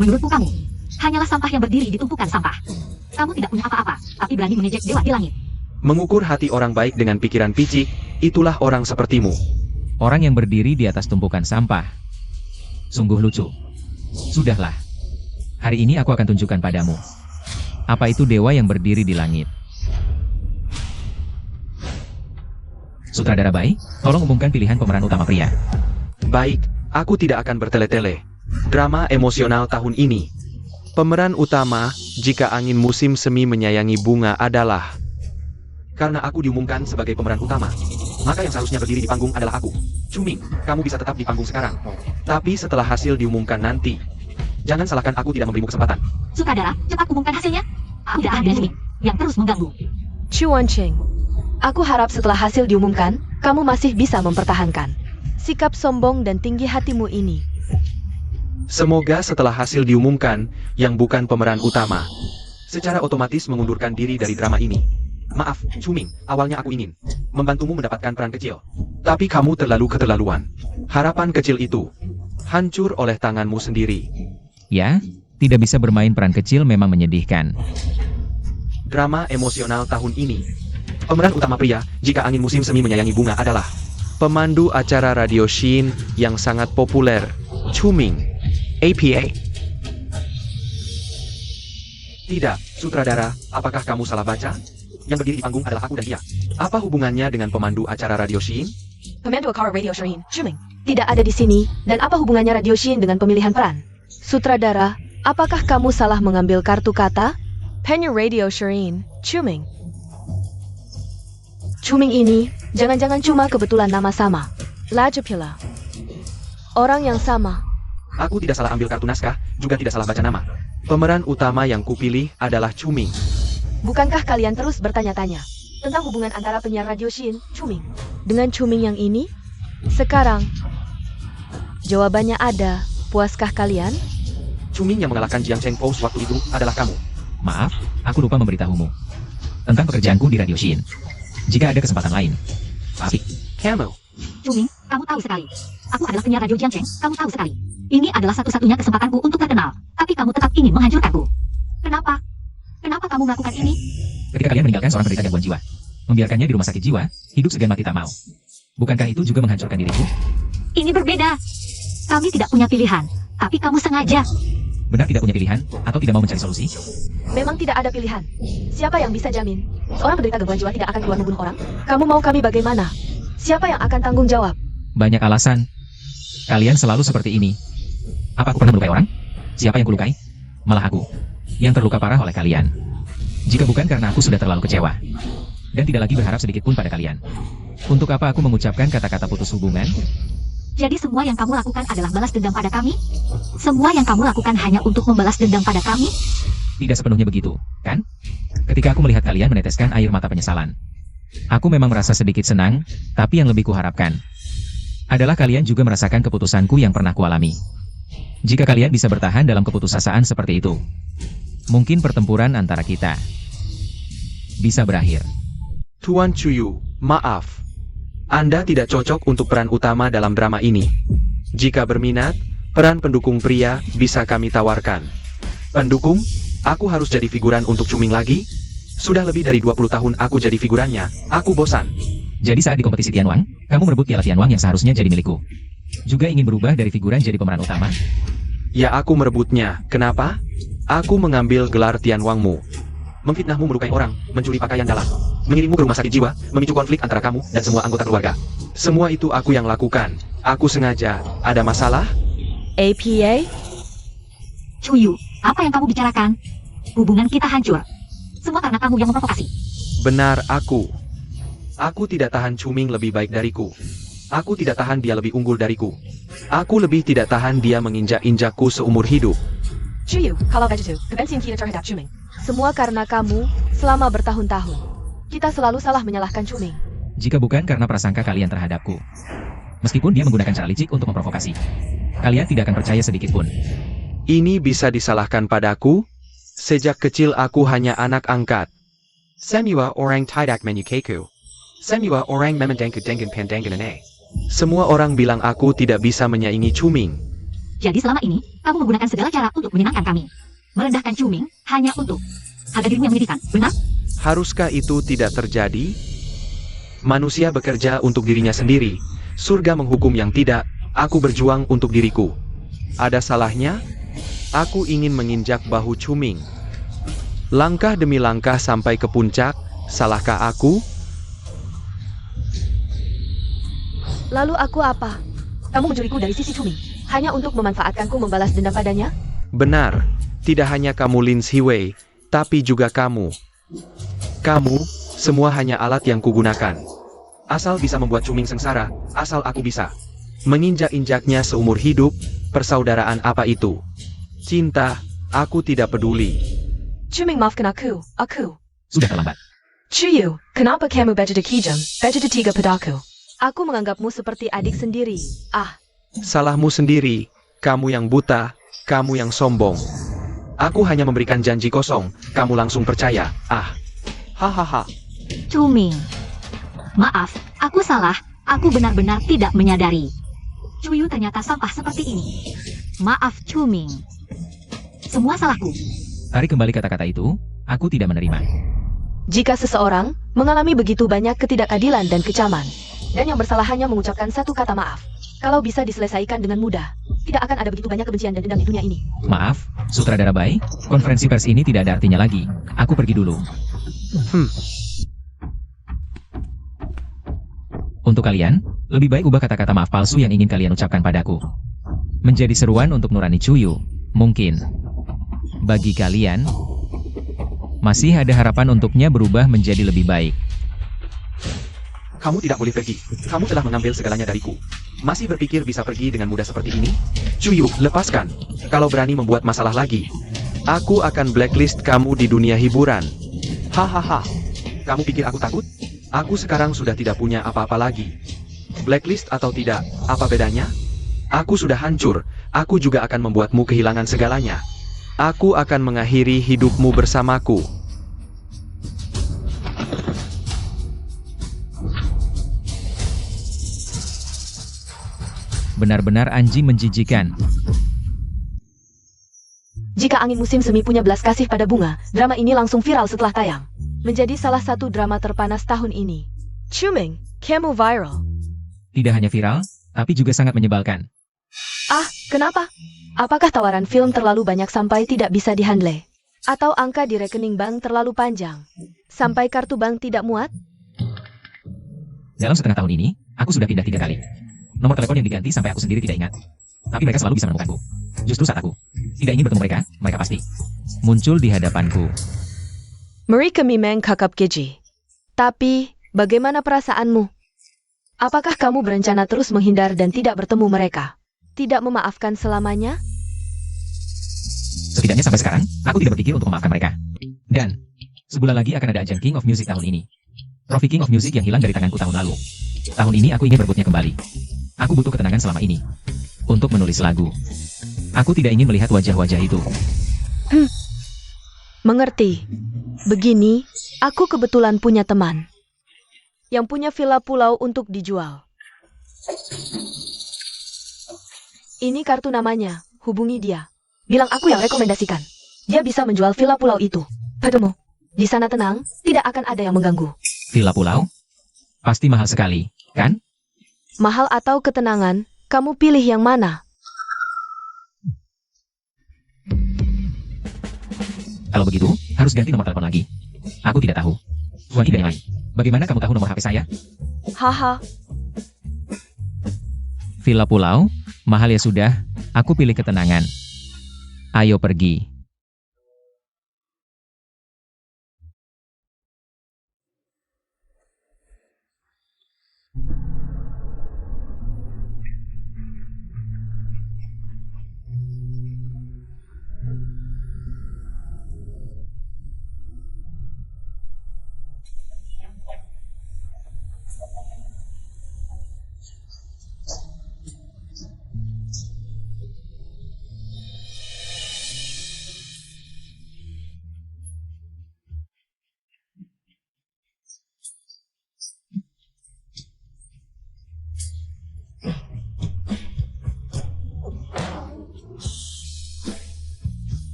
Menurutku kamu, hanyalah sampah yang berdiri di tumpukan sampah. Kamu tidak punya apa-apa, tapi berani mengejek dewa di langit. Mengukur hati orang baik dengan pikiran picik, itulah orang sepertimu. Orang yang berdiri di atas tumpukan sampah. Sungguh lucu. Sudahlah. Hari ini aku akan tunjukkan padamu. Apa itu dewa yang berdiri di langit? Sutradara Bai, tolong umumkan pilihan pemeran utama pria. Baik, aku tidak akan bertele-tele. Drama emosional tahun ini. Pemeran utama, jika angin musim semi menyayangi bunga adalah... Karena aku diumumkan sebagai pemeran utama, maka yang seharusnya berdiri di panggung adalah aku. Cuming, kamu bisa tetap di panggung sekarang. Tapi setelah hasil diumumkan nanti, jangan salahkan aku tidak memberimu kesempatan. Sutradara, cepat umumkan hasilnya. Aku tidak ada Chuyu yang terus mengganggu. Chuan Cheng, aku harap setelah hasil diumumkan, kamu masih bisa mempertahankan sikap sombong dan tinggi hatimu ini. Semoga setelah hasil diumumkan, yang bukan pemeran utama, secara otomatis mengundurkan diri dari drama ini. Maaf, Cuming, awalnya aku ingin membantumu mendapatkan peran kecil. Tapi kamu terlalu keterlaluan. Harapan kecil itu hancur oleh tanganmu sendiri. Ya, tidak bisa bermain peran kecil memang menyedihkan. Drama emosional tahun ini. Pemeran utama pria, jika angin musim semi menyayangi bunga adalah pemandu acara radio Shin yang sangat populer, Cuming, APA. Tidak, sutradara, apakah kamu salah baca? Yang berdiri di panggung adalah aku dan dia. Apa hubungannya dengan pemandu acara radio Shin? Pemandu acara radio Shin, Chuming, tidak ada di sini, dan apa hubungannya radio Shin dengan pemilihan peran? Sutradara, apakah kamu salah mengambil kartu kata? Penyu radio Shin, Chuming. Chuming ini, jangan-jangan cuma kebetulan nama sama. Lajapila. Orang yang sama. Aku tidak salah ambil kartu naskah, juga tidak salah baca nama. Pemeran utama yang kupilih adalah Cuming. Bukankah kalian terus bertanya-tanya tentang hubungan antara penyiar radio Shin, Chuming, dengan Chuming yang ini? Sekarang, jawabannya ada. Puaskah kalian? Cuming yang mengalahkan Jiang Cheng Po waktu itu adalah kamu. Maaf, aku lupa memberitahumu tentang pekerjaanku di Radio Shin. Jika ada kesempatan lain. Asik. Kamu. Chuming, kamu tahu sekali. Aku adalah penyiar radio Jiang Cheng, kamu tahu sekali. Ini adalah satu-satunya kesempatanku untuk terkenal. Tapi kamu tetap ingin menghancurkanku. Kenapa? Kenapa kamu melakukan ini? Ketika kalian meninggalkan seorang penderita gangguan jiwa, membiarkannya di rumah sakit jiwa, hidup segan mati tak mau. Bukankah itu juga menghancurkan diriku? Ini berbeda. Kami tidak punya pilihan, tapi kamu sengaja. Benar tidak punya pilihan, atau tidak mau mencari solusi? Memang tidak ada pilihan. Siapa yang bisa jamin seorang penderita gangguan jiwa tidak akan keluar membunuh orang? Kamu mau kami bagaimana? Siapa yang akan tanggung jawab? Banyak alasan. Kalian selalu seperti ini. Apa aku pernah melukai orang? Siapa yang kulukai? Malah aku, yang terluka parah oleh kalian. Jika bukan karena aku sudah terlalu kecewa, dan tidak lagi berharap sedikit pun pada kalian. Untuk apa aku mengucapkan kata-kata putus hubungan? Jadi semua yang kamu lakukan adalah balas dendam pada kami? Semua yang kamu lakukan hanya untuk membalas dendam pada kami? Tidak sepenuhnya begitu, kan? Ketika aku melihat kalian meneteskan air mata penyesalan, aku memang merasa sedikit senang, tapi yang lebih kuharapkan adalah kalian juga merasakan keputusanku yang pernah kualami. Jika kalian bisa bertahan dalam keputusasaan seperti itu, mungkin pertempuran antara kita bisa berakhir. Tuan Chuyu, maaf. Anda tidak cocok untuk peran utama dalam drama ini. Jika berminat, peran pendukung pria bisa kami tawarkan. Pendukung? Aku harus jadi figuran untuk Cuming lagi? Sudah lebih dari 20 tahun aku jadi figurannya. Aku bosan. Jadi saat di kompetisi Tianwang, kamu merebut piala Tianwang yang seharusnya jadi milikku. Juga ingin berubah dari figuran jadi pemeran utama? Ya, aku merebutnya. Kenapa? Aku mengambil gelar Tianwangmu. Memfitnahmu melukai orang, mencuri pakaian dalam, mengirimmu ke rumah sakit jiwa, memicu konflik antara kamu dan semua anggota keluarga. Semua itu aku yang lakukan. Aku sengaja. Ada masalah? APA? Chuyu, apa yang kamu bicarakan? Hubungan kita hancur. Semua karena kamu yang memprovokasi. Benar, aku. Aku tidak tahan Cuming lebih baik dariku. Aku tidak tahan dia lebih unggul dariku. Aku lebih tidak tahan dia menginjak-injakku seumur hidup. Chuyu, kalau begitu, kebencian kita terhadap Chuming. Semua karena kamu, selama bertahun-tahun. Kita selalu salah menyalahkan Chuming. Jika bukan karena prasangka kalian terhadapku. Meskipun dia menggunakan cara licik untuk memprovokasi. Kalian tidak akan percaya sedikit pun. Ini bisa disalahkan padaku? Sejak kecil aku hanya anak angkat. Semua orang tidak menyukaiku. Semua orang memandangku dengan pandangan aneh. Semua orang bilang aku tidak bisa menyaingi Chuming. Jadi selama ini, kamu menggunakan segala cara untuk menyenangkan kami. Merendahkan Chuming hanya untuk harga dirimu yang menyedihkan, benar? Haruskah itu tidak terjadi? Manusia bekerja untuk dirinya sendiri. Surga menghukum yang tidak, aku berjuang untuk diriku. Ada salahnya? Aku ingin menginjak bahu Chuming. Langkah demi langkah sampai ke puncak, salahkah aku? Lalu aku apa? Kamu mencuriku dari sisi Chuming, hanya untuk memanfaatkanku membalas dendam padanya? Benar, tidak hanya kamu Lin Siwei, tapi juga kamu. Kamu, semua hanya alat yang kugunakan. Asal bisa membuat Chuming sengsara, asal aku bisa. Menginjak-injaknya seumur hidup, persaudaraan apa itu? Cinta, aku tidak peduli. Chuming, maafkan aku. Sudah terlambat. Chuyu, kenapa kamu begitu kejam, begitu tega padaku? Aku menganggapmu seperti adik sendiri. Salahmu sendiri, kamu yang buta, kamu yang sombong. Aku hanya memberikan janji kosong, kamu langsung percaya. Hahaha. Chuming. Maaf, aku salah. Aku benar-benar tidak menyadari. Chuyu ternyata sampah seperti ini. Maaf, Chuming. Semua salahku. Tarik kembali kata-kata itu, aku tidak menerima. Jika seseorang mengalami begitu banyak ketidakadilan dan kecaman, dan yang bersalah hanya mengucapkan satu kata maaf, kalau bisa diselesaikan dengan mudah, tidak akan ada begitu banyak kebencian dan dendam di dunia ini. Maaf, sutradara Bai, konferensi pers ini tidak ada artinya lagi. Aku pergi dulu. Untuk kalian, lebih baik ubah kata-kata maaf palsu yang ingin kalian ucapkan padaku. Menjadi seruan untuk nurani Chuyu, mungkin. Bagi kalian, masih ada harapan untuknya berubah menjadi lebih baik. Kamu tidak boleh pergi. Kamu telah mengambil segalanya dariku. Masih berpikir bisa pergi dengan mudah seperti ini? Chuyu, lepaskan. Kalau berani membuat masalah lagi. Aku akan blacklist kamu di dunia hiburan. Hahaha. Kamu pikir aku takut? Aku sekarang sudah tidak punya apa-apa lagi. Blacklist atau tidak, apa bedanya? Aku sudah hancur, aku juga akan membuatmu kehilangan segalanya. Aku akan mengakhiri hidupmu bersamaku. Benar-benar anjing menjijikan. Jika angin musim semi punya belas kasih pada bunga, drama ini langsung viral setelah tayang. Menjadi salah satu drama terpanas tahun ini. Chuming, kamu viral. Tidak hanya viral, tapi juga sangat menyebalkan. Kenapa? Apakah tawaran film terlalu banyak sampai tidak bisa dihandle? Atau angka di rekening bank terlalu panjang? Sampai kartu bank tidak muat? Dalam setengah tahun ini, aku sudah pindah 3 kali. Nomor telepon yang diganti sampai aku sendiri tidak ingat. Tapi mereka selalu bisa menemukanku. Justru saat aku tidak ingin bertemu mereka, mereka pasti muncul di hadapanku. Mereka memang kakap keji. Tapi, bagaimana perasaanmu? Apakah kamu berencana terus menghindar dan tidak bertemu mereka? Tidak memaafkan selamanya? Setidaknya sampai sekarang, aku tidak berpikir untuk memaafkan mereka. Dan, sebulan lagi akan ada ajang King of Music tahun ini. Trofi King of Music yang hilang dari tanganku tahun lalu. Tahun ini aku ingin merebutnya kembali. Aku butuh ketenangan selama ini. Untuk menulis lagu. Aku tidak ingin melihat wajah-wajah itu. Mengerti. Begini, aku kebetulan punya teman. Yang punya villa pulau untuk dijual. Ini kartu namanya, hubungi dia. Bilang aku yang rekomendasikan. Dia bisa menjual villa pulau itu. Padamu. Di sana tenang, tidak akan ada yang mengganggu. Villa pulau? Pasti mahal sekali, kan? Mahal atau ketenangan, kamu pilih yang mana? Kalau begitu, harus ganti nomor telepon lagi. Aku tidak tahu. Wanita yang lain. Bagaimana kamu tahu nomor HP saya? Haha. Villa pulau? Mahal ya sudah, aku pilih ketenangan. Ayo pergi.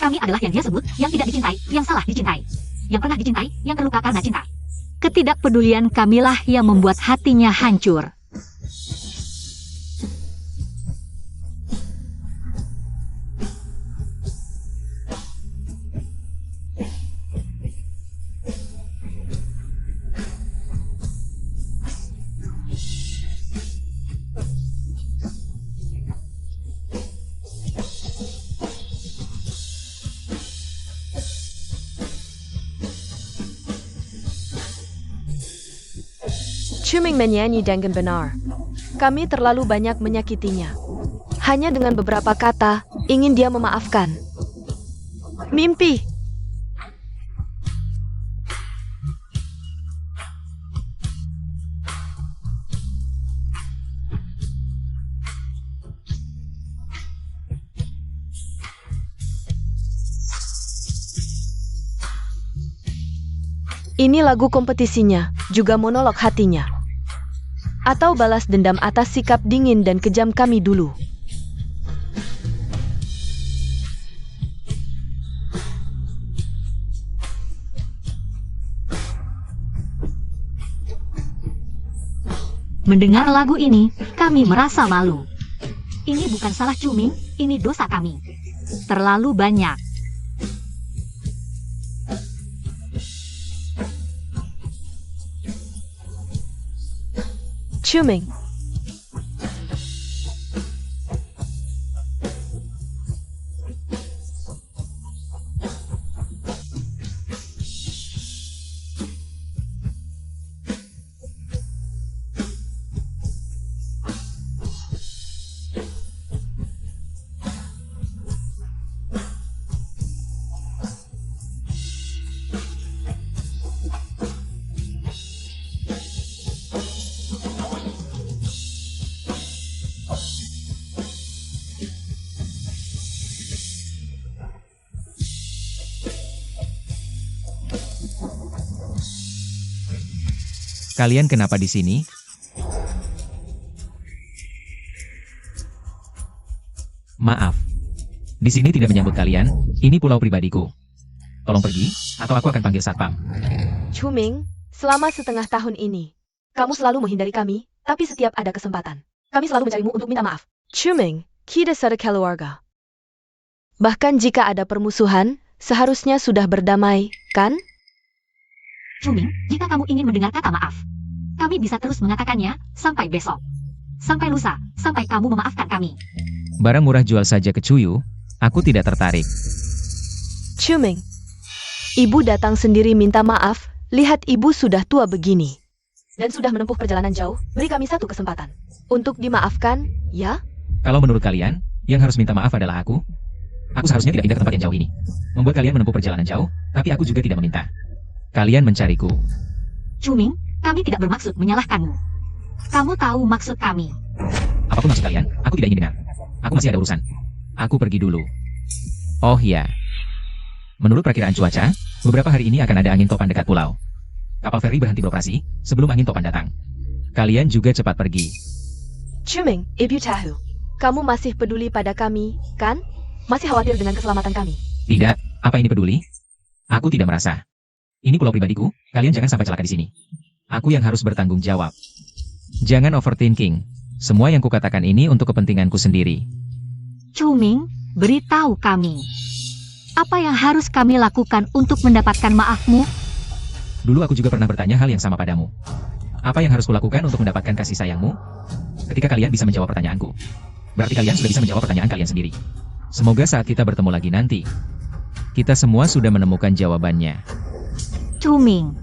Kami adalah yang dia sebut, yang tidak dicintai, yang salah dicintai. Yang pernah dicintai, yang terluka karena cinta. Ketidakpedulian kamilah yang membuat hatinya hancur. Chuming menyanyi dengan benar. Kami terlalu banyak menyakitinya. Hanya dengan beberapa kata, ingin dia memaafkan. Mimpi. Ini lagu kompetisinya, juga monolog hatinya. Atau balas dendam atas sikap dingin dan kejam kami dulu. Mendengar lagu ini, kami merasa malu. Ini bukan salah Chuming, ini dosa kami. Terlalu banyak. Chuming. Kalian kenapa di sini? Maaf. Di sini tidak menyambut kalian, ini pulau pribadiku. Tolong pergi, atau aku akan panggil satpam. Chuming, selama setengah tahun ini, kamu selalu menghindari kami, tapi setiap ada kesempatan, kami selalu mencarimu untuk minta maaf. Chuming, kita satu keluarga. Bahkan jika ada permusuhan, seharusnya sudah berdamai, kan? Chuming, jika kamu ingin mendengar kata maaf, kami bisa terus mengatakannya sampai besok. Sampai lusa, sampai kamu memaafkan kami. Barang murah jual saja ke Cuyu, aku tidak tertarik. Chuming, ibu datang sendiri minta maaf, lihat ibu sudah tua begini. Dan sudah menempuh perjalanan jauh, beri kami satu kesempatan. Untuk dimaafkan, ya? Kalau menurut kalian, yang harus minta maaf adalah aku seharusnya tidak pindah ke tempat yang jauh ini. Membuat kalian menempuh perjalanan jauh, tapi aku juga tidak meminta. Kalian mencariku. Chuming, kami tidak bermaksud menyalahkanmu. Kamu tahu maksud kami. Apapun maksud kalian, aku tidak ingin dengar. Aku masih ada urusan. Aku pergi dulu. Oh ya. Menurut perakiraan cuaca, beberapa hari ini akan ada angin topan dekat pulau. Kapal feri berhenti beroperasi sebelum angin topan datang. Kalian juga cepat pergi. Chuming, ibu tahu. Kamu masih peduli pada kami, kan? Masih khawatir dengan keselamatan kami. Tidak, apa ini peduli? Aku tidak merasa. Ini pulau pribadiku, kalian jangan sampai celaka di sini. Aku yang harus bertanggung jawab. Jangan overthinking. Semua yang kukatakan ini untuk kepentinganku sendiri. Chuming, beritahu kami. Apa yang harus kami lakukan untuk mendapatkan maafmu? Dulu aku juga pernah bertanya hal yang sama padamu. Apa yang harus kulakukan untuk mendapatkan kasih sayangmu? Ketika kalian bisa menjawab pertanyaanku, berarti kalian sudah bisa menjawab pertanyaan kalian sendiri. Semoga saat kita bertemu lagi nanti, kita semua sudah menemukan jawabannya. Chuming,